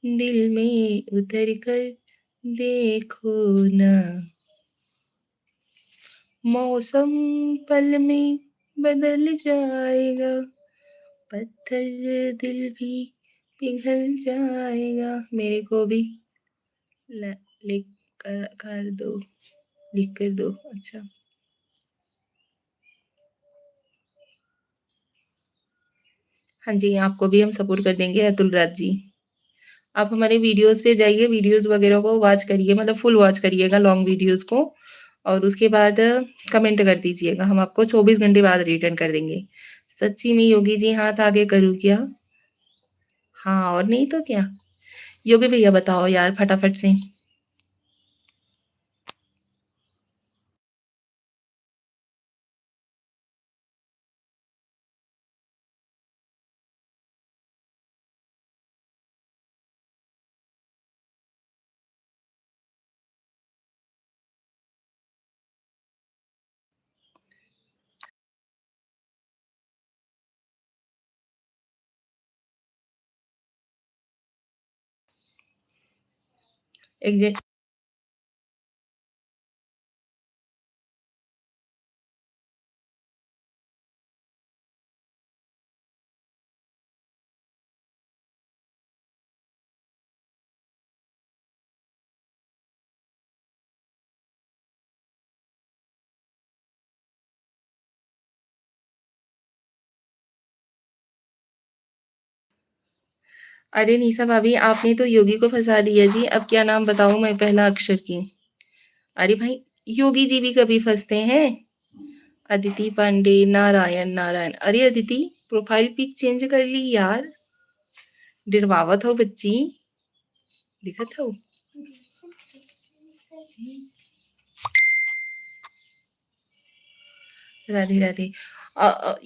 दिल में उतर कर देखो ना, मौसम पल में बदल जाएगा, पत्थर दिल भी पिघल जाएगा। मेरे को भी लिख कर दो, लिख कर दो। अच्छा हाँ जी, आपको भी हम सपोर्ट कर देंगे अतुल राज जी। आप हमारे वीडियोस पे जाइए, वीडियोस वगैरह को वॉच करिए, मतलब फुल वॉच करिएगा लॉन्ग वीडियोस को, और उसके बाद कमेंट कर दीजिएगा, हम आपको 24 घंटे बाद रिटर्न कर देंगे। सच्ची में योगी जी हाथ आगे करूँ क्या? हाँ और नहीं तो क्या। योगी भैया बताओ यार फटाफट से। एग्जैक्ट। अरे निशा भाभी, आपने तो योगी को फंसा दिया जी। अब क्या नाम बताऊं मैं पहला अक्षर की? अरे भाई, योगी जी भी कभी फंसते हैं। अदिति पांडे, नारायण नारायण। अरे अदिति, प्रोफाइल पिक चेंज कर ली यार। डिरवावत हो बच्ची, दिखत हो। राधे राधे।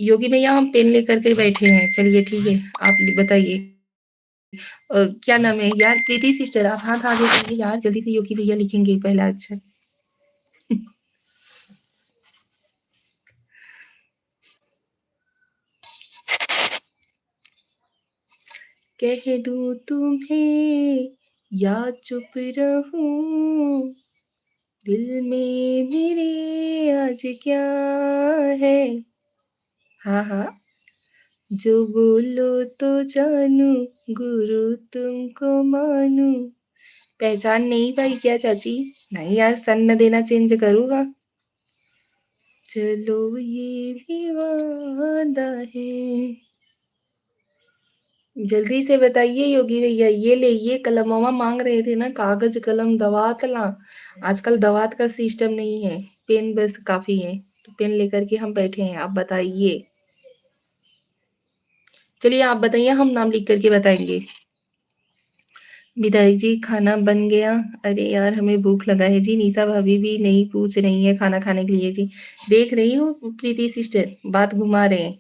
योगी भैया, हम पेन लेकर के बैठे हैं। चलिए ठीक है, आप बताइए। क्या नाम है यार? प्रीति सिस्टर, आप हाथ आगे करिए यार, जल्दी से योगी भैया लिखेंगे पहला अक्षर। कह दूं तुम्हें या चुप रहूं, दिल में मेरे आज क्या है। हाँ हाँ, जो बोलो तो जानू, गुरु तुमको मानू। पहचान नहीं पाई क्या चाची? नहीं यार, सन न देना चेंज करूँगा। चलो ये भी वादा है। जल्दी से बताइए योगी भैया। ये ले, ये कलमवा मांग रहे थे ना, कागज कलम दवात ला। आजकल दवात का सिस्टम नहीं है, पेन बस काफी है। तो पेन लेकर के हम बैठे हैं, आप बताइए। चलिए आप बताइए, हम नाम लिख करके बताएंगे। विधायक जी, खाना बन गया। अरे यार, हमें भूख लगा है जी। निशा भाभी भी नहीं पूछ रही है खाना खाने के लिए जी। देख रही हो प्रीति सिस्टर, बात घुमा रहे हैं।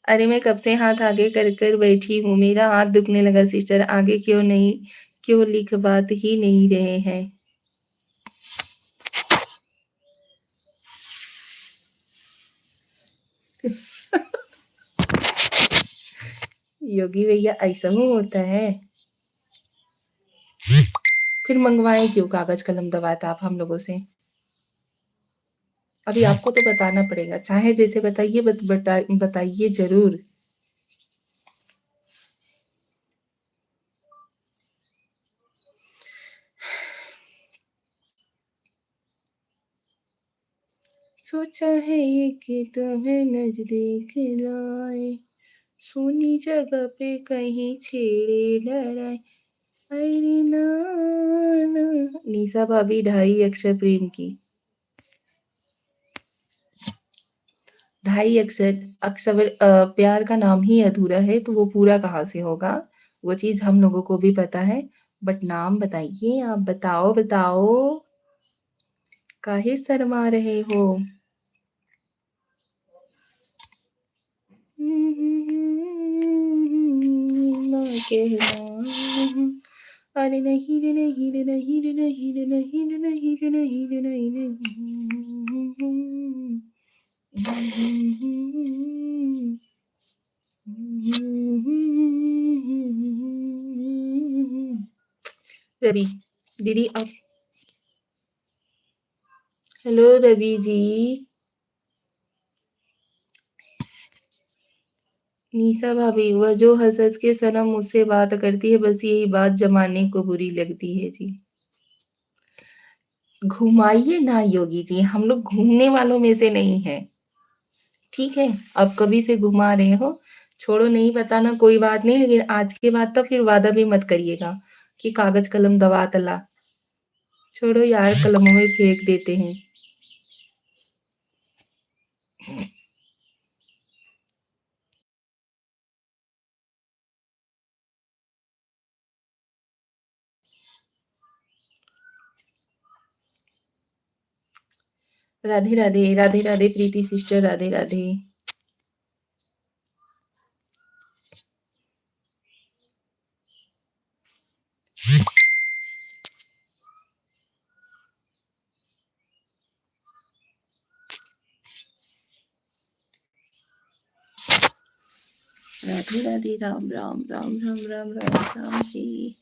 अरे मैं कब से हाथ आगे कर कर बैठी हूँ, मेरा हाथ दुखने लगा सिस्टर। आगे क्यों नहीं, क्यों लिख बात ही नहीं रहे हैं। योगी भैया, ऐसा ही होता है। फिर मंगवाए क्यों कागज कलम दवात आप हम लोगों से? अभी आपको तो बताना पड़ेगा, चाहे जैसे बताइए, बताइए जरूर। सोचा है ये कि तुम्हें नजदीक लाए, सोनी जगह पे कहीं छेड़े लड़ाए। अरे नाना। निशा भाभी, 2.5 अक्षर प्रेम की। 2.5 अक्षर। अक्षर प्यार का नाम ही अधूरा है, तो वो पूरा कहाँ से होगा? वो चीज हम लोगों को भी पता है। बट नाम बताइए, आप बताओ बताओ। काहे शर्मा रहे हो? ना कहना। अरे नहीं रे नहीं रे नहीं रे नहीं रे नहीं रे नहीं रे नहीं रे नहीं रे। रवि दीदी आप। हेलो रवि जी। निशा भाभी, वह जो हंस हंस के सनम मुझसे बात करती है, बस यही बात जमाने को बुरी लगती है जी। घुमाइए ना योगी जी, हम लोग घूमने वालों में से नहीं है। ठीक है, अब कभी से घुमा रहे हो। छोड़ो, नहीं बताना कोई बात नहीं, लेकिन आज के बाद तो फिर वादा भी मत करिएगा कि कागज कलम दवा तला। छोड़ो यार, कलमों में फेंक देते हैं। Radhe Radhe, Radhe Radhe Preeti sister, Radhe Radhe. Radhe Radhe, Ram Ram Ram Ram Ram Ram Ram ji.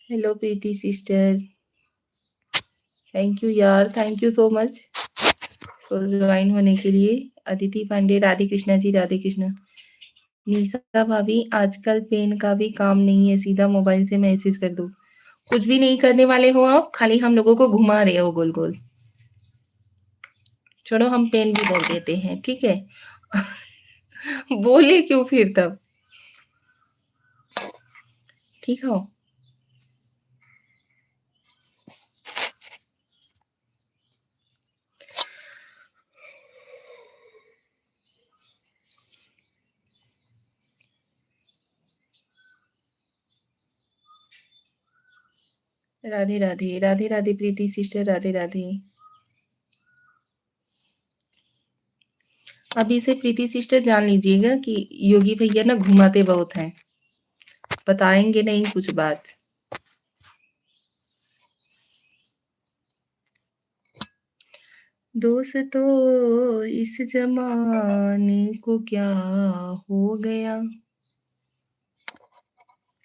Hello Preeti sister, thank you यार, thank you so much for join होने के लिए। अदिति पांडे, राधे कृष्णा जी, राधे कृष्णा। निशा भाभी, आजकल पेन का भी काम नहीं है, सीधा मोबाइल से मैसेज कर दो। कुछ भी नहीं करने वाले हो आप, खाली हम लोगों को घुमा रहे हो गोल गोल। छोड़ो, हम पेन भी कर देते हैं, ठीक है। बोले क्यों फिर तब, ठीक हो। राधे राधे, राधे राधे प्रीति सिस्टर, राधे राधे। अभी से प्रीति सिस्टर जान लीजिएगा कि योगी भैया ना घुमाते बहुत हैं, बताएंगे नहीं कुछ बात। दोस्तों इस जमाने को क्या हो गया।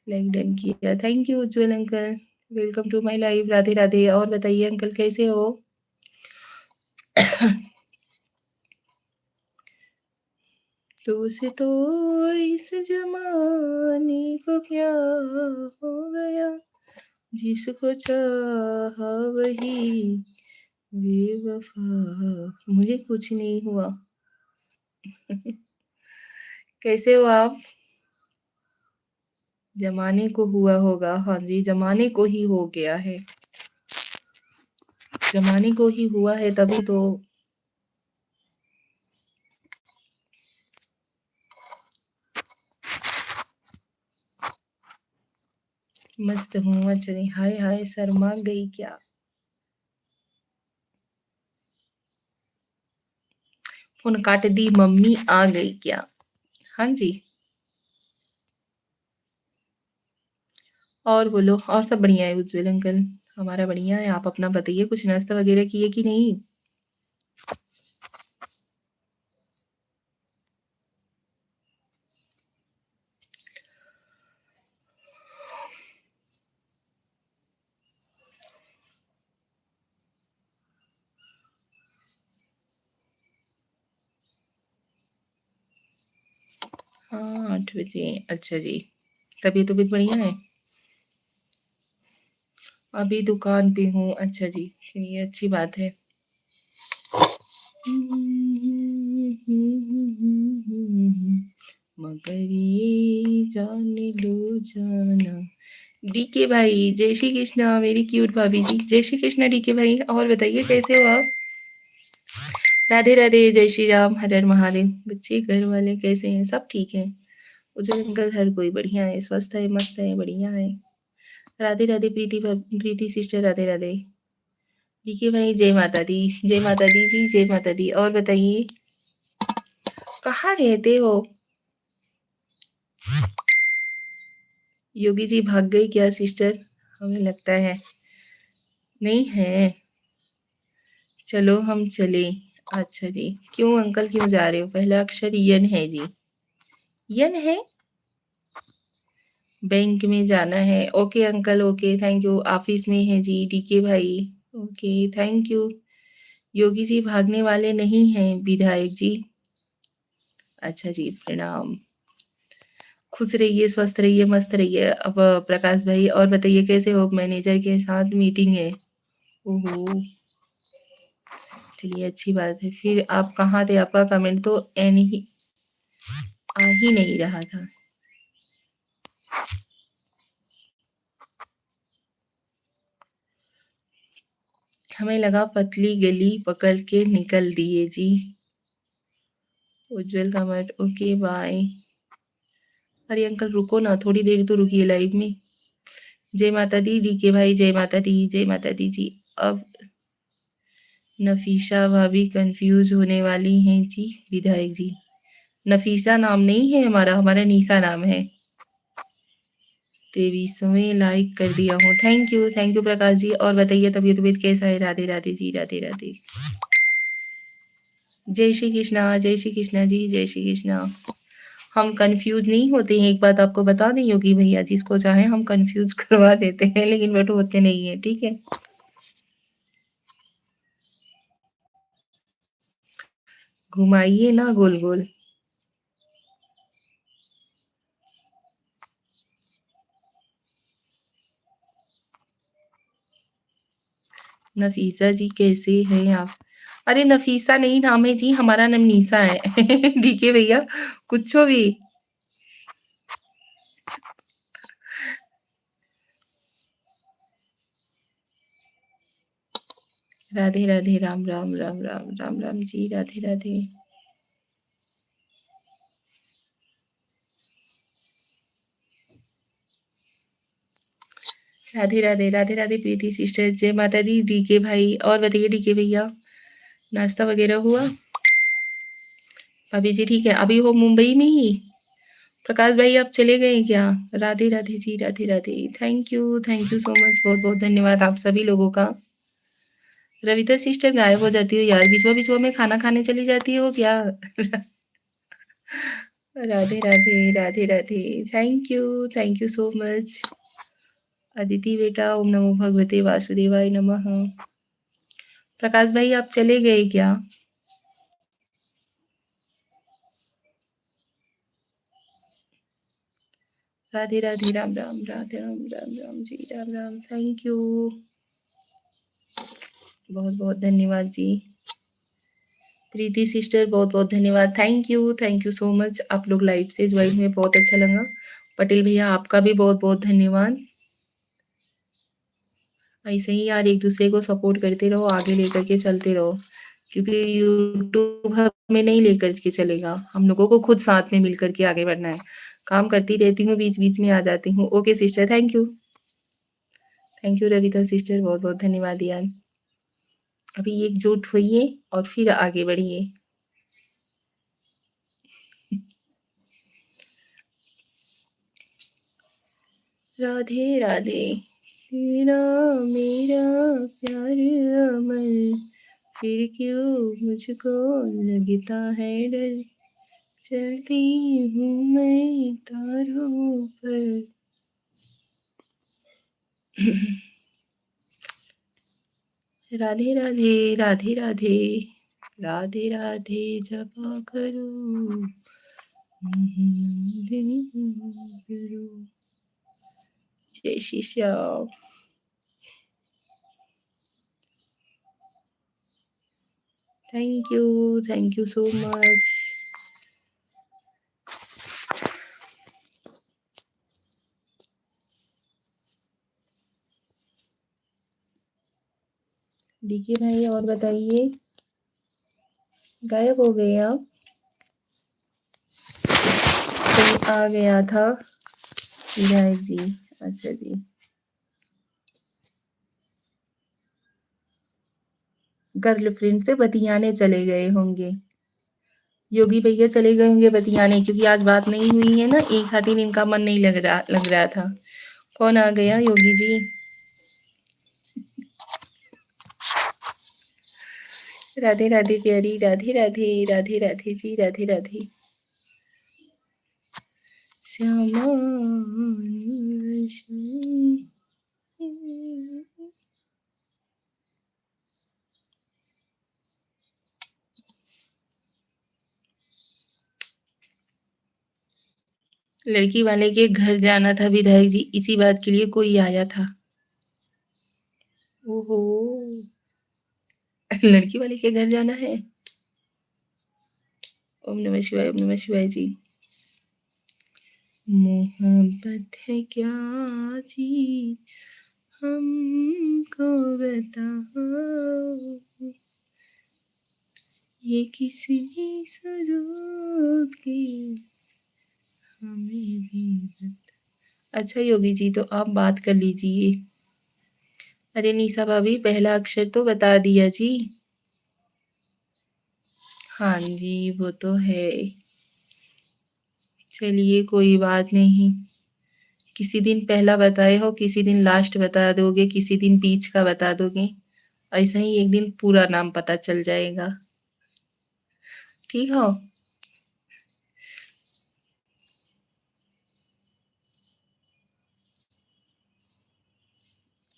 लाइक डन किया, thank you Ujjwal uncle, welcome to my live. Radhe Radhe. और बताइए अंकल कैसे हो। दोस्तों इस जमाने को क्या हो गया, जिसको चाहा वही बेवफा। मुझे कुछ नहीं हुआ। कैसे हो आप। जमाने को हुआ होगा, हाँ जी, जमाने को ही हो गया है, जमाने को ही हुआ है तभी तो। मस्त हूँ, अच्छा नहीं। हाय हाय, शर्मा गई क्या। फोन काट दी, मम्मी आ गई क्या। हाँ जी। और बोलो, और सब बढ़िया है उज्जवल अंकल। हमारा बढ़िया है, आप अपना बताइए, कुछ नाश्ता वगैरह किए कि नहीं। हाँ 8 बजे, अच्छा जी। तबीयत तबीयत बढ़िया है। अभी दुकान पे हूँ, अच्छा जी, ये अच्छी बात है। मगर ये जान लो जाना। डीके भाई जय श्री कृष्णा, मेरी क्यूट भाभी जी, जय श्री कृष्णा डीके भाई। और बताइए कैसे हो आप। राधे राधे, जय श्री राम, हर हर महादेव। बच्चे घर वाले कैसे हैं, सब ठीक है। उज्जवल अंकल हर कोई बढ़िया है, स्वस्थ है, मस्त है, बढ़िया है। राधे राधे प्रीति प्रीति सिस्टर, राधे राधे। डीके भाई जय माता दी, जय माता दी जी, जय माता दी। और बताइए कहाँ रहते हो। योगी जी भाग गई क्या सिस्टर, हमें लगता है नहीं है। चलो हम चले। अच्छा जी, क्यों अंकल क्यों जा रहे हो। पहला अक्षर यन है जी, यन है। बैंक में जाना है, okay uncle, okay, thank you. Office में है जी डीके भाई, okay, thank you. Yogi ji भागने वाले नहीं हैं विधायक जी। अच्छा जी, प्रणाम। खुश रहिए, स्वस्थ रहिए, मस्त रहिए। अब प्रकाश भाई और बताइए कैसे हो। मैनेजर के साथ मीटिंग है, ओहो, चलिए अच्छी बात है। फिर आप कहाँ थे, आपका कमेंट तो एन ही आ ही नहीं रहा था। हमें लगा पतली गली पकड़ के निकल दिए जी। उज्जवल कमेंट, ओके बाय। अरे अंकल रुको ना, थोड़ी देर तो रुकिए लाइव में। जय माता दी डीके भाई, जय माता दी, जय माता दी जी। अब नफीसा भाभी कंफ्यूज होने वाली हैं जी विधायक जी। नफीसा नाम नहीं है हमारा, हमारा निशा नाम है। 23वें लाइक कर दिया हूँ, थैंक यू प्रकाश जी। और बताइए तबीयत तबीयत कैसा है। राधे राधे जी, राधे राधे। जय श्री कृष्णा, जय श्री कृष्णा जी, जय श्री कृष्णा। हम कन्फ्यूज़ नहीं होते हैं, एक बात आपको बता दें योगी भैया, जिसको चाहे हम कन्फ्यूज़ करवा देते हैं, लेकिन बट होते नहीं हैं, ठीक है? घुमाइए ना गोल-गोल। नफ़ीसा जी कैसे हैं आप? अरे नफ़ीसा नहीं नाम है जी, हमारा नाम नीसा है। डीके भैया, कुछो भी। राधे राधे, राम राम, राम राम, राम राम जी, राधे राधे। राधे राधे, राधे राधे प्रीति सिस्टर, जय माता दी डीके भाई। और बताइए डीके भैया, नाश्ता वगैरह हुआ? भाभी जी ठीक है, अभी हो मुंबई में ही? प्रकाश भाई आप चले गए क्या? Radhe Radhe ji, Radhe Radhe. Thank you so much, बहुत बहुत धन्यवाद आप सभी लोगों का। रविता सिस्टर गायब हो जाती हो यार, बिचवा बिचवा में खाना खाने चली जाती हो क्या? Radhe Radhe, Radhe Radhe. Thank you so much. Aditi बेटा, ओम नमो भगवते वासुदेवाय नमः। प्रकाश भाई आप चले गए क्या? राधे राधे, राम राम, राधे राम, राम राम जी, राम राम। थैंक यू, बहुत बहुत धन्यवाद जी। प्रीति सिस्टर बहुत बहुत धन्यवाद। थैंक यू सो मच, आप लोग लाइव से ज्वाइन हुए, बहुत अच्छा लगा। पटेल भैया आपका भी बहुत बहुत धन्यवाद। ऐसे ही यार एक दूसरे को सपोर्ट करते रहो, आगे लेकर के चलते रहो, क्योंकि यूट्यूब हमें नहीं लेकर के चलेगा, हम लोगों को खुद साथ में मिलकर के आगे बढ़ना है। काम करती रहती हूँ, बीच बीच में आ जाती हूँ। Okay sister, thank you Ravita sister, बहुत बहुत धन्यवाद यार। अभी एकजुट होइए और फिर आगे बढ़िए। राधे राधे, तेरा मेरा प्यार अमर, फिर क्यों मुझको लगता है डर, चलती हूँ मैं तारों पर। राधे राधे, राधे राधे, राधे राधे जपा करो, करो। जय Shri Shyam. Thank you so much. DK भाई और बताइए, गायब हो गए आप? कोई आ गया था विधायक जी, अच्छा जी। गर्लफ्रेंड से बतियाने चले गए होंगे, योगी भैया चले गए होंगे बतियाने, क्योंकि आज बात नहीं हुई है ना, एक आध दिन इनका मन नहीं लग रहा था। कौन आ गया योगी जी? राधे राधे प्यारी, राधे राधे, राधे राधे जी, राधे राधे। श्यामा लड़की वाले के घर जाना था विधायक जी, इसी बात के लिए कोई आया था। ओहो, लड़की वाले के घर जाना है। ओम नमः शिवाय, ओम नमः शिवाय जी। मोहब्बत है क्या चीज, हमको बताओ, ये किसी स्वरूप की हमें भी बता। अच्छा योगी जी, तो आप बात कर लीजिए। अरे निशा भाभी, पहला अक्षर तो बता दिया जी। हाँ जी, वो तो है। चलिए कोई बात नहीं, किसी दिन पहला बताए हो, किसी दिन लास्ट बता दोगे, किसी दिन बीच का बता दोगे, ऐसा ही एक दिन पूरा नाम पता चल जाएगा। ठीक हो?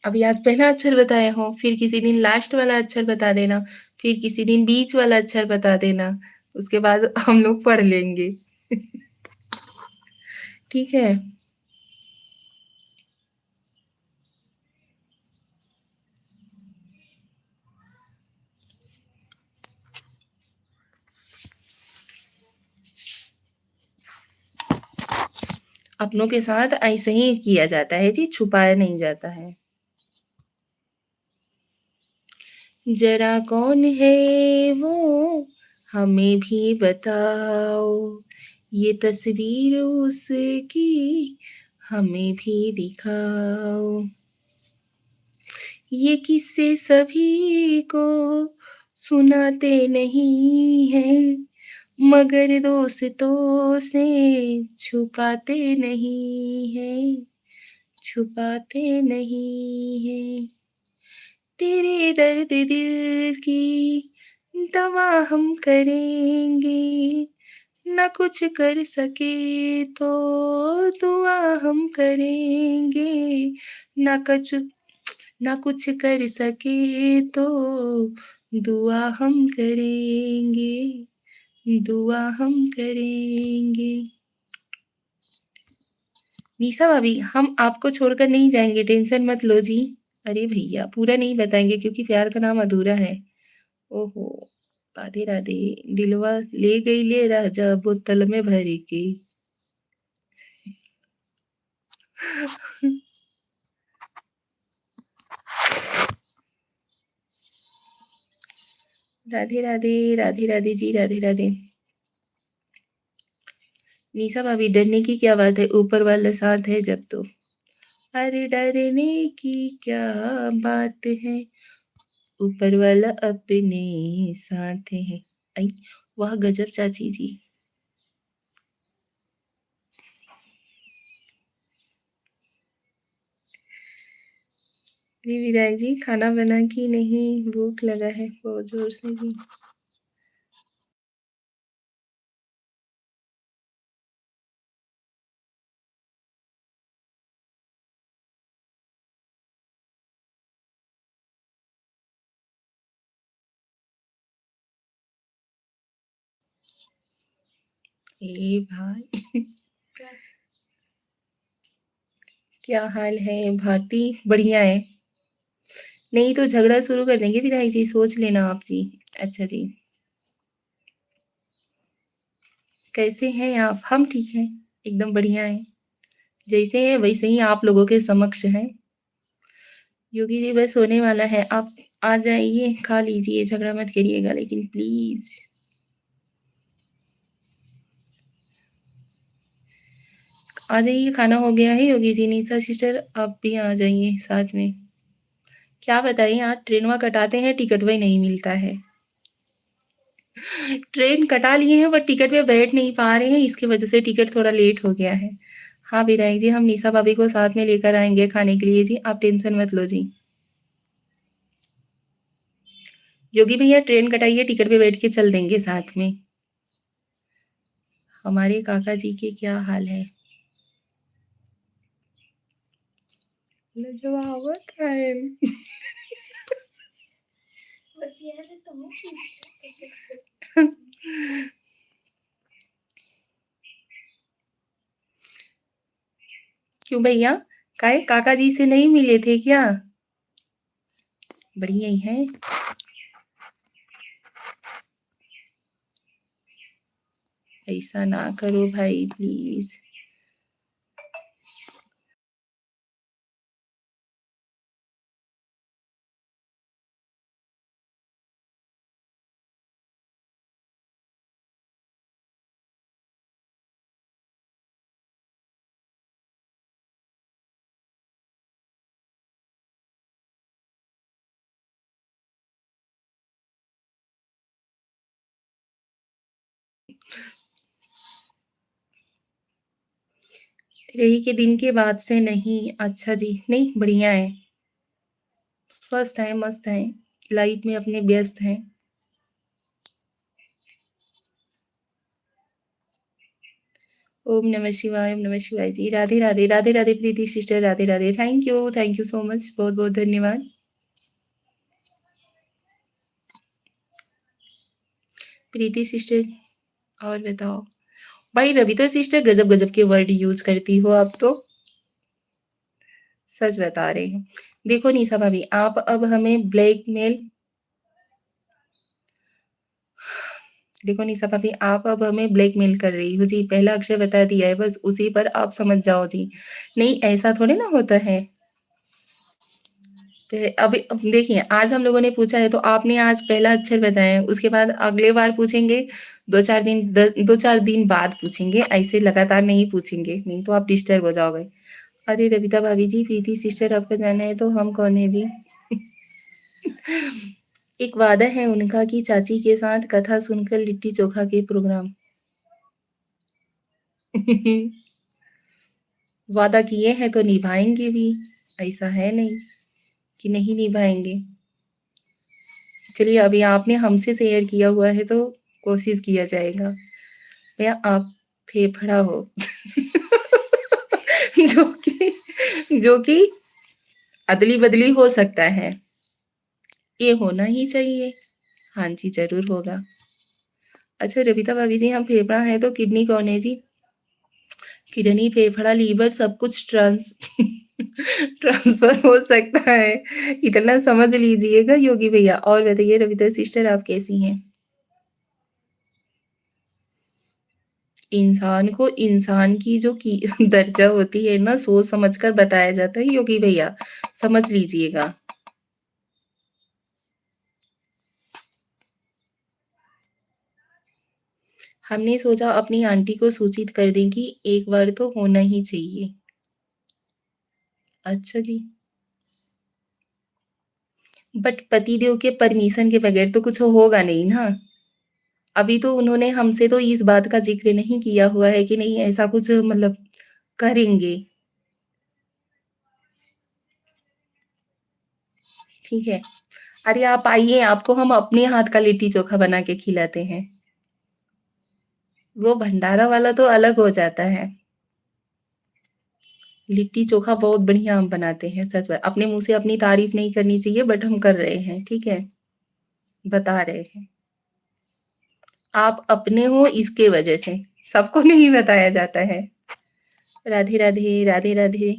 अभी आज पहला अक्षर बताया हो, फिर किसी दिन लास्ट वाला अक्षर बता देना, फिर किसी दिन बीच वाला अक्षर बता देना, उसके बाद हम लोग पढ़ लेंगे। ठीक है? अपनों के साथ ऐसे ही किया जाता है जी, छुपाया नहीं जाता है। ज़रा कौन है वो हमें भी बताओ, ये तस्वीर उसकी हमें भी दिखाओ। ये किस्से सभी को सुनाते नहीं हैं, मगर दोस्तों से छुपाते नहीं हैं, छुपाते नहीं हैं। तेरे दर्द दिल की दवा हम करेंगे, ना कुछ कर सके तो दुआ हम करेंगे, ना कुछ ना कुछ कर सके तो दुआ हम करेंगे, दुआ हम करेंगे। निशा भाभी, हम आपको छोड़कर नहीं जाएँगे, टेंशन मत लो जी। अरे भैया, पूरा नहीं बताएँगे क्योंकि प्यार का नाम अधूरा है। ओहो! राधे राधे, दिलवा ले गई ले राजा बोतल में भर के। राधे राधे, राधे राधे जी, राधे राधे। निशा भाभी, डरने की क्या बात है, ऊपर वाला साथ है जब तो। अरे डरने की क्या बात है, ऊपर वाला अपने साथ है। आई वाह गजब चाची जी। अरे विधायक जी, खाना बना कि नहीं, भूख लगा है बहुत जोर से जी। ए भाई क्या हाल है भारती, बढ़िया है। नहीं तो झगड़ा शुरू कर देंगे विधायक जी, सोच लेना आप जी। अच्छा जी, कैसे हैं आप? हम ठीक हैं, एकदम बढ़िया हैं। जैसे हैं वैसे ही आप लोगों के समक्ष हैं। योगी जी बस होने वाला है, आप आ जाइए, खा लीजिए, झगड़ा मत करिएगा लेकिन प्लीज़। आ जाइए, खाना हो गया है योगी जी, निशा सिस्टर आप भी आ जाइए साथ में। क्या बताएँ यार, ट्रेनवा कटाते हैं, टिकट वही नहीं मिलता है। ट्रेन कटा लिए हैं बट टिकट पे बैठ नहीं पा रहे हैं, इसकी वजह से टिकट थोड़ा लेट हो गया है। हाँ, विधायक जी, हम निशा भाभी को साथ में लेकर आएँगे खाने के लिए जी, आप टेंशन मत लो जी। योगी भैया ट्रेन कटाइए, टिकट पे बैठ के चल देंगे साथ में। हमारे काका जी के क्या हाल है? लजवावत है। क्यों भैया? काहे काका जी से नहीं मिले थे क्या? बढ़िया ही हैं। ऐसा ना करो भाई प्लीज़। रही के दिन के बाद से नहीं, अच्छा जी, नहीं बढ़िया है। स्वस्थ हैं, मस्त हैं, लाइफ में अपने व्यस्त हैं। ओम नमः शिवाय जी। Radhe, Radhe, Radhe, Radhe Preeti sister, Radhe, Radhe. Thank you so much. बहुत-बहुत धन्यवाद। प्रीति सिस्टर और बताओ? भाई रविता सिस्टर गज़ब-गज़ब के वर्ड यूज़ करती हो आप तो, सच बता रही हूँ। देखो निशा भाभी, आप अब हमें ब्लैकमेल देखो निशा भाभी, आप अब हमें ब्लैकमेल कर रही हो जी। पहला अक्षर बता दिया है, बस उसी पर आप समझ जाओ जी। नहीं, ऐसा थोड़ी ना होता है। अभी अब देखिए, आज हम लोगों ने पूछा है तो आपने आज पहला अक्षर बताया है, उसके बाद अगले बार पूछेंगे 2-4 दिन बाद पूछेंगे, ऐसे लगातार नहीं पूछेंगे, नहीं तो आप डिस्टर्ब हो जाओगे। अरे रविता भाभी जी, प्रीति सिस्टर आपका जाना है तो हम कौन है जी? एक वादा है उनका कि चाची के साथ कथा सुनकर लिट्टी-चोखा के प्रोग्राम वादा किए हैं तो निभाएँगे भी, ऐसा है नहीं कि नहीं निभाएँगे। चलिए अभी आपने हमसे शेयर किया हुआ है तो कोशिश किया जाएगा। भैया आप फेफड़ा हो जो कि जो कि अदली-बदली हो सकता है। ये होना ही चाहिए। हाँ जी, ज़रूर होगा। अच्छा रबिता भाभी जी हम फेफड़ा हैं तो किडनी कौन है जी? किडनी, फेफड़ा, लीवर सब कुछ ट्रांसफर हो सकता है। इतना समझ लीजिएगा योगी भैया। और बताइए रविता सिस्टर आप कैसी हैं? इंसान को इंसान की जो की दर्जा होती है ना सोच समझ कर बताया जाता है योगी भैया, समझ लीजिएगा। हमने सोचा अपनी आंटी को सूचित कर दें कि एक बार तो होना ही चाहिए। अच्छा जी, बट पतिदेव के परमिशन के बगैर तो कुछ होगा नहीं ना। अभी तो उन्होंने हमसे तो इस बात का ज़िक्र नहीं किया हुआ है कि नहीं ऐसा कुछ मतलब करेंगे, ठीक है? अरे आप आइए, आपको हम अपने हाथ का लिट्टी-चोखा बना के खिलाते हैं। वो भंडारा वाला तो अलग हो जाता है। लिट्टी-चोखा बहुत बढ़िया हम बनाते हैं, सच में। अपने मुँह से अपनी तारीफ़ नहीं करनी चाहिए बट हम कर रहे हैं, ठीक है? बता रहे हैं। आप अपने हो इसके वजह से, सबको नहीं बताया जाता है। Radhe, Radhe, Radhe, Radhe.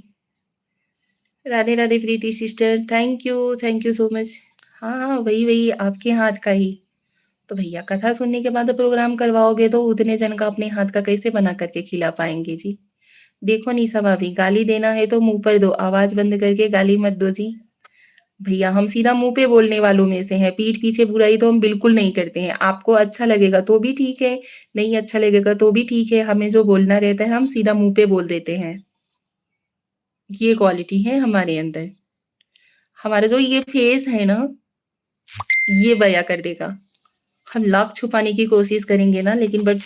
Radhe, Radhe Preeti sister, thank you so much. हाँ, हाँ, वही आपके हाथ का ही। तो भैया कथा सुनने के बाद प्रोग्राम करवाओगे तो उतने जन का अपने हाथ का कैसे बना करके खिला पाएँगे जी? देखो निशा भाभी, गाली देना है तो मुँह पर दो, आवाज़ बंद करके गाली मत दो जी। भैया हम सीधा मुँह पे बोलने वालों में से हैं, पीठ पीछे बुराई तो हम बिल्कुल नहीं करते हैं। आपको अच्छा लगेगा तो भी ठीक है, नहीं अच्छा लगेगा तो भी ठीक है, हमें जो बोलना रहता है हम सीधा मुँह पे बोल देते हैं। ये क्वालिटी है हमारे अंदर। हमारा जो ये फेस है ना, ये बयाँ कर देगा। हम लाख छुपाने की कोशिश करेंगे ना लेकिन बट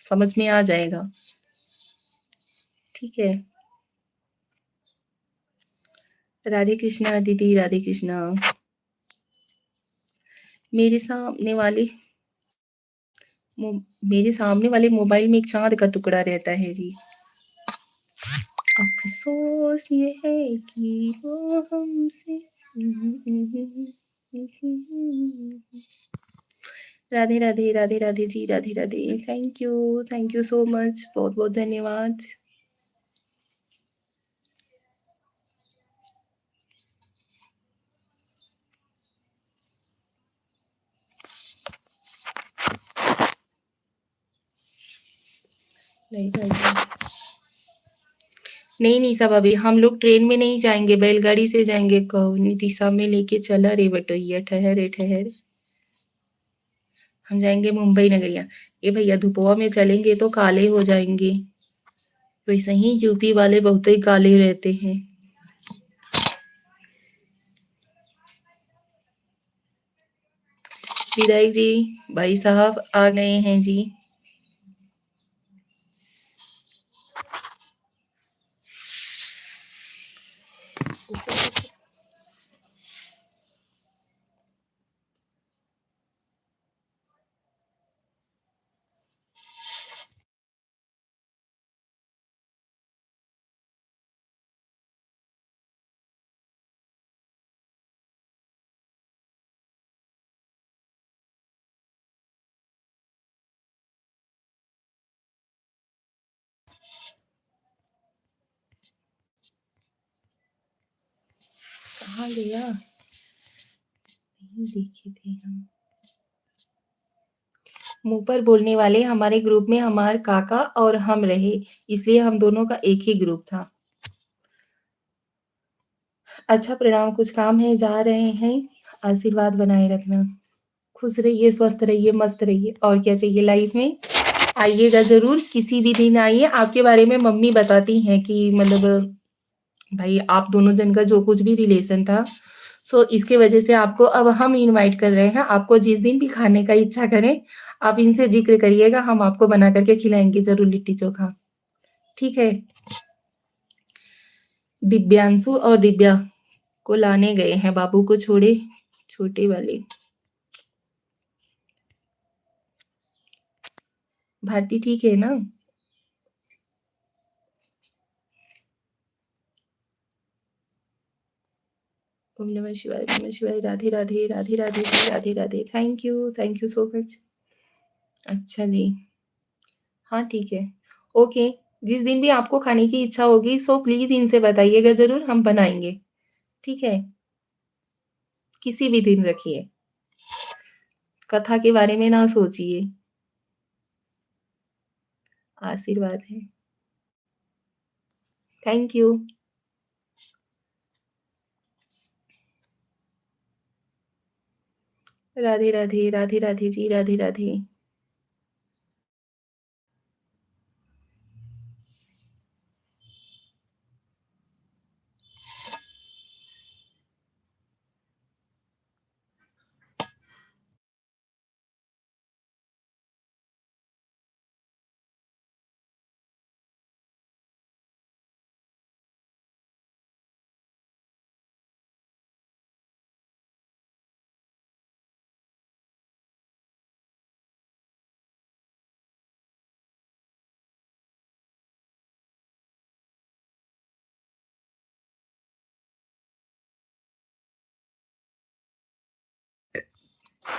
समझ में आ जाएगा, ठीक है? राधे कृष्णा दीदी, राधे कृष्णा। मेरे सामने वाले मो मेरे सामने वाले मोबाइल में एक चाँद का टुकड़ा रहता है जी। अफ़सोस ये है कि वो हमसे Radhe, Radhe, Radhe, Radhe ji, Radhe, Radhe. Thank you so much. बहुत-बहुत धन्यवाद। नहीं, नहीं, नहीं निशा भाभी, हम लोग ट्रेन में नहीं जाएँगे, बैलगाड़ी से जाएँगे। कौन दिशा में लेके चला रे बटोहिया, ठहर रे ठहर। हम जाएँगे मुंबई नगरिया। ए भैया धुपवा में चलेंगे तो काले हो जाएँगे। वैसे ही यूपी वाले बहुत ही काले रहते हैं। विधायक जी, भाई साहब आ गए हैं जी। कहाँ गया? नहीं देखे थे हम। मुँह पर बोलने वाले हमारे ग्रुप में हमार काका और हम रहे, इसलिए हम दोनों का एक ही ग्रुप था। अच्छा प्रणाम, कुछ काम है, जा रहे हैं, आशीर्वाद बनाए रखना। खुश रहिए, स्वस्थ रहिए, मस्त रहिए और क्या चाहिए लाइफ में। आइएगा ज़रूर, किसी भी दिन आइए। आपके बारे में मम्मी बताती हैं कि मतलब भाई आप दोनों जन का जो कुछ भी रिलेशन था, सो इसके वजह से आपको अब हम इनवाइट कर रहे हैं। आपको जिस दिन भी खाने का इच्छा करें, आप इनसे ज़िक्र करिएगा, हम आपको बना कर के खिलाएँगे ज़रूर लिट्टी-चोखा। ठीक है? दिव्यांशु और दिव्या को लाने गए हैं, बाबू को छोड़े, छोटे वाले। भारती ठीक है ना? ओम नमः शिवाय, नमः शिवाय, Radhe Radhe, Radhe Radhe ji, Radhe Radhe. Thank you so much. अच्छा जी, हाँ ठीक है, ओके। जिस दिन भी आपको खाने की इच्छा होगी सो प्लीज़ इनसे बताइएगा ज़रूर, हम बनाएँगे, ठीक है? किसी भी दिन रखिए, कथा के बारे में ना सोचिए, आशीर्वाद है। Thank you. राधे राधे, राधे राधे जी, राधे राधे।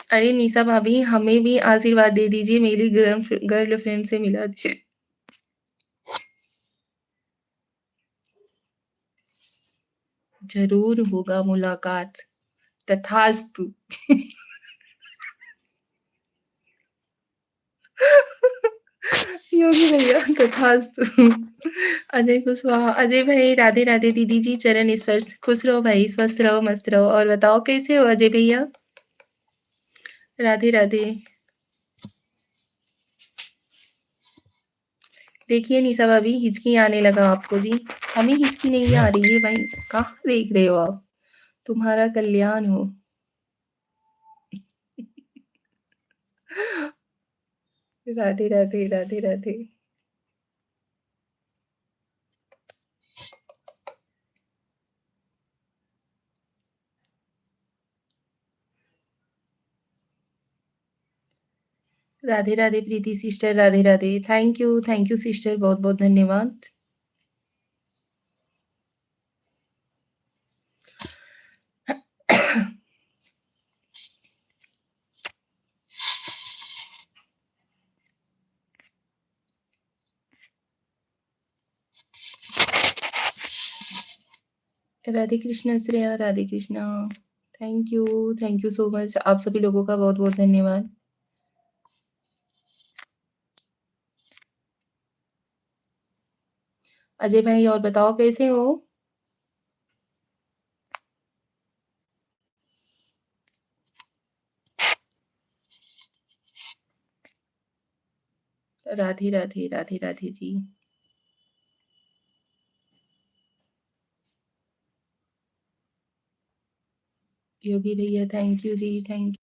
अरे निशा भाभी, हमें भी आशीर्वाद दे दीजिए, मेरी गर्लफ्रेंड से मिला दीजिए। ज़रूर होगा मुलाकात, तथास्तु। योगी भैया तथास्तु। अजय कुशवाहा, अजय भाई राधे राधे, दीदी जी चरण स्पर्श, खुश रहो भाई, स्वस्थ रहो, मस्त रहो। और बताओ कैसे हो अजय भैया? राधे राधे। देखिए निशा भाभी, हिचकी आने लगा आपको जी। हमें हिचकी नहीं आ रही है भाई, कहाँ देख रहे हो आप? तुम्हारा कल्याण हो। Radhe Radhe, Radhe Radhe. Radhe Radhe Preeti sister, Radhe Radhe. Thank you sister, बहुत बहुत धन्यवाद। Radhe Krishna Shreya, Radhe Krishna. Thank you so much. आप सभी लोगों का बहुत बहुत धन्यवाद। अजय भाई और बताओ कैसे हो? राधे राधे, राधे राधे जी। योगी भैया थैंक यू जी, थैंक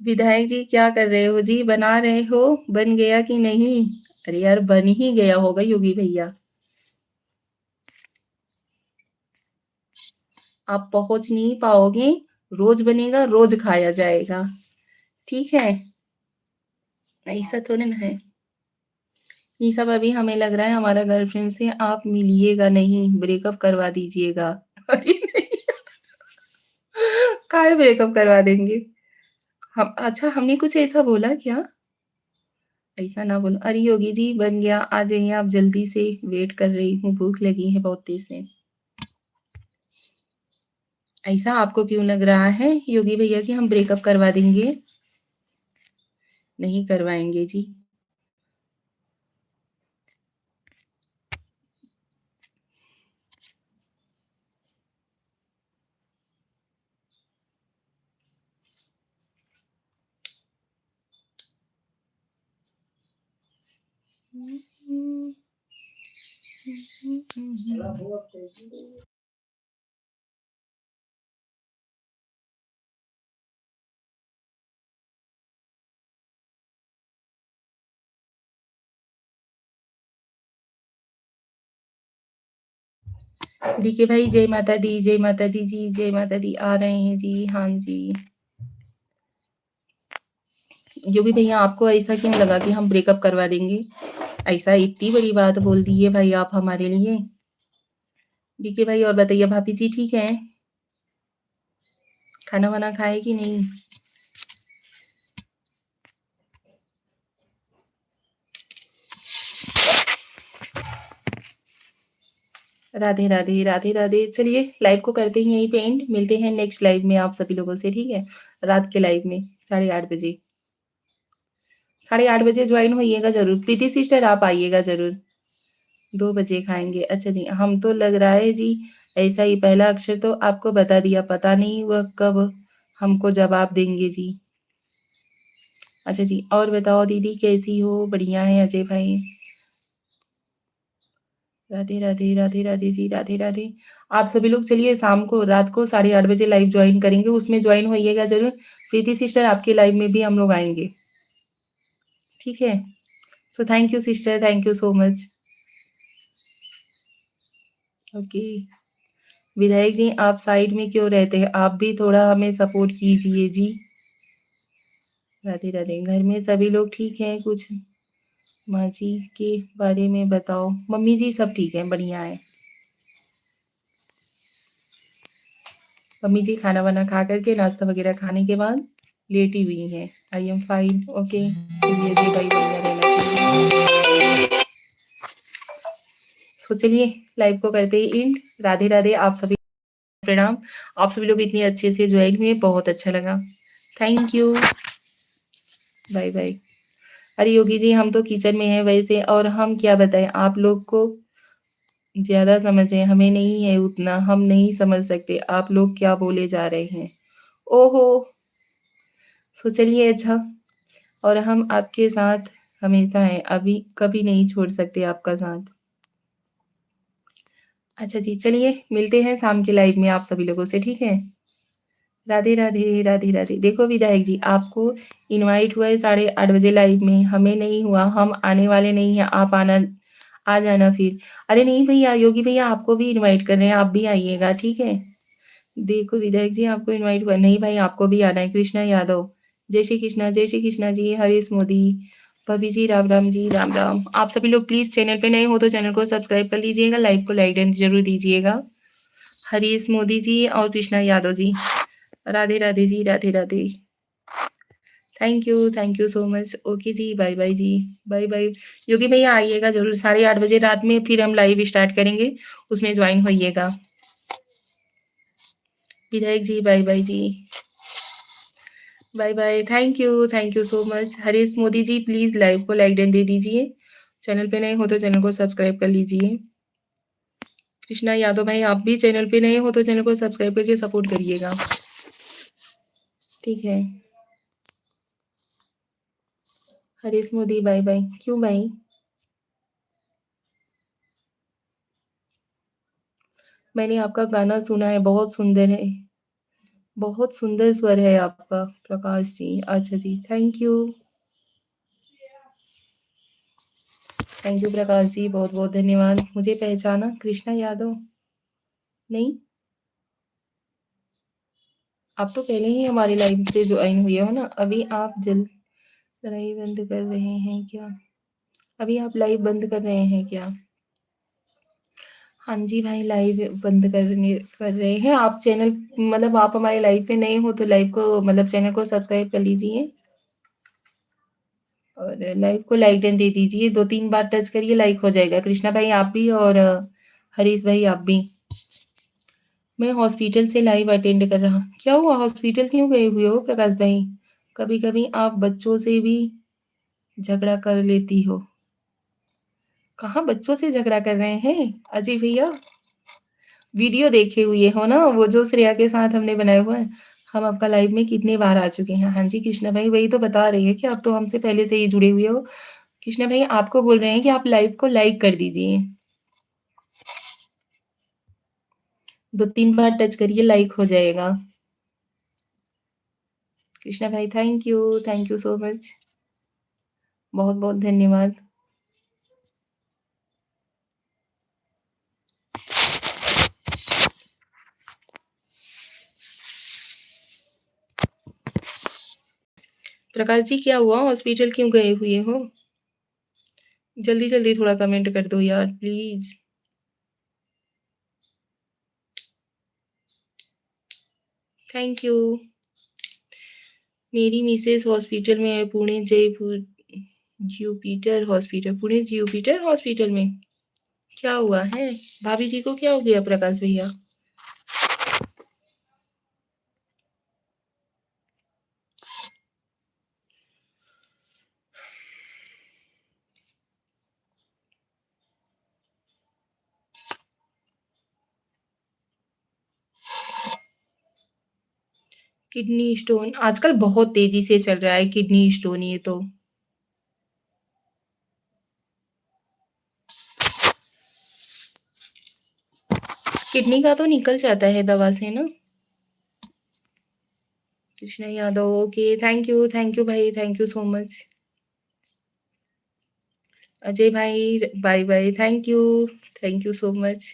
विधायक जी क्या कर रहे हो जी? बना रहे हो? बन गया कि नहीं? अरे यार बन ही गया होगा योगी भैया। आप पहुंच नहीं पाओगे, रोज बनेगा, रोज खाया जाएगा। ठीक है? ऐसा थोड़ी ना है। ये सब अभी हमें लग रहा है हमारा गर्लफ्रेंड से आप मिलिएगा नहीं, ब्रेकअप करवा दीजिएगा। अरे नहीं, काहे ब्रेकअप करवा देंगे? हम अच्छा हमने कुछ ऐसा बोला क्या? ऐसा ना बोलो। अरे योगी जी बन गया, आ जाइए आप जल्दी से, वेट कर रही हूँ, भूख लगी है बहुत तेज से। ऐसा आपको क्यों लग रहा है योगी भैया कि हम ब्रेकअप करवा देंगे? नहीं करवाएँगे जी। डीके भाई जय माता दी, जय माता दी जी, जय माता दी। आ रहे हैं जी, हाँ जी। योगी भैया आपको ऐसा क्यों लगा कि हम ब्रेकअप करवा देंगे? ऐसा इतनी बड़ी बात बोल दी है भाई आप हमारे लिए। डीके भाई और बताइए भाभी जी ठीक हैं? खाना वाना खाए कि नहीं? राधे राधे, राधे राधे। चलिए लाइव को करते हैं यहीं पे एंड, मिलते हैं नेक्स्ट लाइव में आप सभी लोगों से, ठीक है? रात के लाइव में 8:30 बजे। 8:30 बजे ज्वाइन होइएगा जरूर। प्रीति सिस्टर आप आइएगा जरूर। 2 बजे खाएंगे। अच्छा जी, हम तो लग रहा है जी ऐसा ही, पहला अक्षर तो आपको बता दिया, पता नहीं वह कब हमको जवाब देंगे जी। अच्छा जी, और बताओ दीदी कैसी हो? बढ़िया है अजय भाई। राधे राधे, राधे राधे जी, राधे राधे। आप सभी लोग चलिए शाम को, रात को 8:30 बजे लाइव ज्वाइन करेंगे, उसमें ज्वाइन होइएगा जरूर। प्रीति सिस्टर आपके लाइव में भी हम लोग आएंगे, ठीक है? So thank you sister, thank you so much. Okay. विधायक जी आप साइड में क्यों रहते हैं? आप भी थोड़ा हमें सपोर्ट कीजिए जी। राधे राधे। घर में सभी लोग ठीक हैं? कुछ माँ जी के बारे में बताओ। मम्मी जी सब ठीक है, बढ़िया है। मम्मी जी खाना वाना खा करके, नाश्ता वगैरह खाने के बाद लेटी हुई हैं। I am fine. ओके, चलिए जी भाई, बढ़िया रहना चाहिए। सो चलिए लाइव को करते ही एंड। राधे राधे, आप सभी प्रणाम। आप सभी लोग इतने अच्छे से ज्वाइन हुए, बहुत अच्छा लगा। Thank you. Bye bye. अरे योगी जी हम तो किचन में हैं वैसे, और हम क्या बताएं आप लोग को? ज़्यादा समझ है, हमें नहीं है उतना, हम नहीं समझ सकते आप लोग क्या बोले जा रहे हैं। ओहो! सो चलिए अच्छा, और हम आपके साथ हमेशा हैं, अभी कभी नहीं छोड़ सकते आपका साथ। अच्छा जी, चलिए मिलते हैं शाम के लाइव में आप सभी लोगों से, ठीक है? राधे राधे, राधे राधे। देखो विधायक जी आपको इनवाइट हुआ है 8:30 बजे लाइव में, हमें नहीं हुआ, हम आने वाले नहीं हैं, आप आना, आ जाना फिर। अरे नहीं भैया, योगी भैया आपको भी इनवाइट कर रहे हैं, आप भी आइएगा, ठीक है? देखो विधायक जी आपको इनवाइट हुआ नहीं भाई, आपको भी आना है। कृष्णा यादव, जय श्री कृष्णा जी, हरीश मोदी, भाभी जी राम जी, राम राम। आप सभी लोग प्लीज चैनल पे नए हो तो चैनल को सब्सक्राइब कर लीजिएगा, लाइव को लाइक एंड जरूर दीजिएगा। हरीश मोदी जी और Krishna Yadav ji, Radhe Radhe ji, Radhe Radhe. Thank you so much. Okay जी, बाय बाय जी, बाय बाय। योगी भैया आइएगा जरूर 8:30 बजे रात में, फिर हम लाइव स्टार्ट करेंगे, उसमें ज्वाइन होइएगा। विधायक जी बाय बाय जी, bye bye. Thank you so much. Harish Modi ji please live को लाइक डन दे दीजिए, चैनल पे नए हो तो चैनल को सब्सक्राइब कर लीजिए। कृष्णा यादव भाई आप भी चैनल पे नए हो तो चैनल को सब्सक्राइब करके सपोर्ट करिएगा, ठीक है? Harish Modi bye bye. क्यों भाई? मैंने आपका गाना सुना है, बहुत सुंदर है, बहुत सुंदर स्वर है आपका प्रकाश जी। अच्छा जी, thank you. Thank you Prakash ji, बहुत-बहुत धन्यवाद। मुझे पहचाना कृष्णा यादव? नहीं? आप तो पहले ही हमारी लाइव से ज्वाइन हुए हो ना? अभी आप लाइव बंद कर रहे हैं क्या? अभी आप लाइव बंद कर रहे हैं क्या? हाँ जी भाई, लाइव बंद कर रहे हैं। आप चैनल मतलब आप हमारे लाइव पे नए हो तो लाइव को मतलब चैनल को सब्सक्राइब कर लीजिए और लाइव को लाइक दे दीजिए। 2-3 बार टच करिए, लाइक हो जाएगा। कृष्णा भाई आप भी और हरीश भाई आप भी। मैं हॉस्पिटल से लाइव अटेंड कर रहा। क्या हुआ, हॉस्पिटल क्यों गए हुए हो प्रकाश भाई? कभी-कभी आप बच्चों से भी झगड़ा कर लेती हो। कहाँ बच्चों से झगड़ा कर रहे हैं अजय भैया? वीडियो देखे हुए हो ना, वो जो श्रेया के साथ हमने बनाया हुआ है। हम आपका लाइव में कितनी बार आ चुके हैं। हाँ जी कृष्णा भाई, वही तो बता रही है कि आप तो हमसे पहले से ही जुड़े हुए हो। कृष्णा भाई आपको बोल रहे हैं कि आप लाइव को लाइक कर दीजिए। 2-3 बार टच करिए, लाइक हो जाएगा। कृष्णा भाई थैंक यू सो मच। बहुत-बहुत धन्यवाद। प्रकाश जी क्या हुआ, हॉस्पिटल क्यों गए हुए हो? जल्दी-जल्दी थोड़ा कमेंट कर दो यार प्लीज़। Thank you. मेरी मिसेज़ हॉस्पिटल में है, पुणे जयपुर जुपिटर हॉस्पिटल में। क्या हुआ है? भाभी जी को क्या हो गया प्रकाश भैया? किडनी स्टोन आजकल बहुत तेज़ी से चल रहा है किडनी स्टोन ये तो। किडनी का तो निकल जाता है दवा से ना? Krishna Yadav okay, thank you भाई, thank you so much. Ajay भाई bye bye, thank you so much.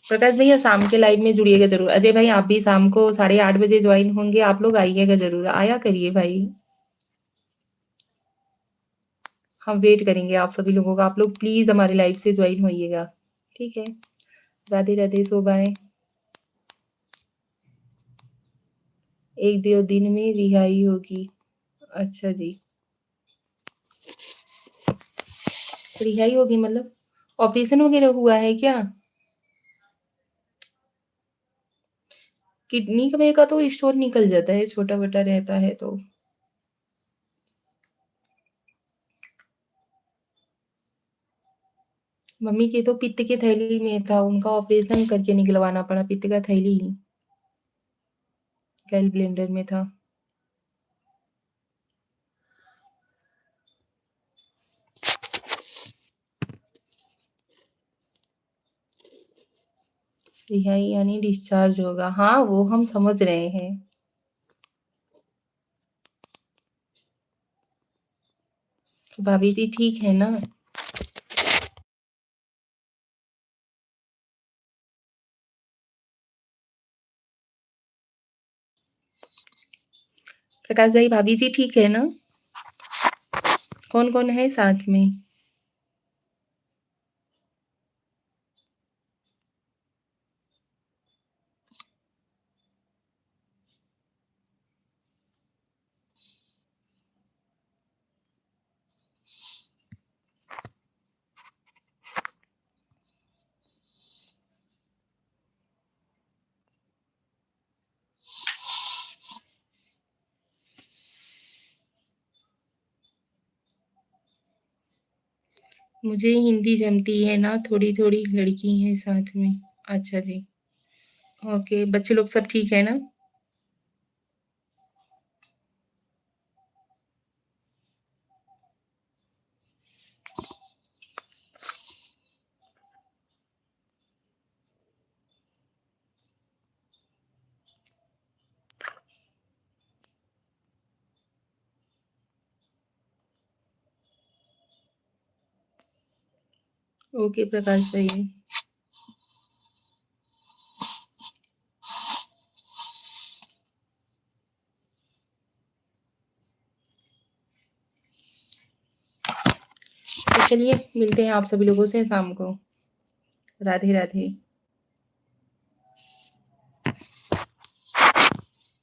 Prakash भैया शाम के लाइव में जुड़िएगा ज़रूर। अजय भाई आप भी शाम को 8:30 बजे जॉइन होंगे, आप लोग आइएगा ज़रूर, आया करिए भाई। हम वेट करेंगे आप सभी लोगों का, आप लोग प्लीज़ हमारे लाइव से जॉइन होइएगा, ठीक है? राधे राधे, सो बाय। 1-2 दिन में रिहाई होगी। अच्छा जी, रिहाई होगी मतलब ऑपरेशन वगैरह हुआ है क्या? किडनी का में का तो स्टोन निकल जाता है, छोटा-मोटा रहता है तो। मम्मी के तो पित्त की थैली में था, उनका ऑपरेशन करके निकलवाना पड़ा, पित्त का थैली ही, गैल ब्लेंडर में था। रिहाई यानी डिस्चार्ज होगा। हाँ, वो हम समझ रहे हैं। भाभी जी ठीक है ना? प्रकाश भाई भाभी जी ठीक है ना? कौन-कौन है साथ में? मुझे हिंदी जमती है ना, थोड़ी-थोड़ी लड़की हैं साथ में। अच्छा जी, ओके, बच्चे लोग सब ठीक है ना? ओके प्रकाश भाई। तो चलिए मिलते हैं आप सभी लोगों से शाम को। राधे राधे।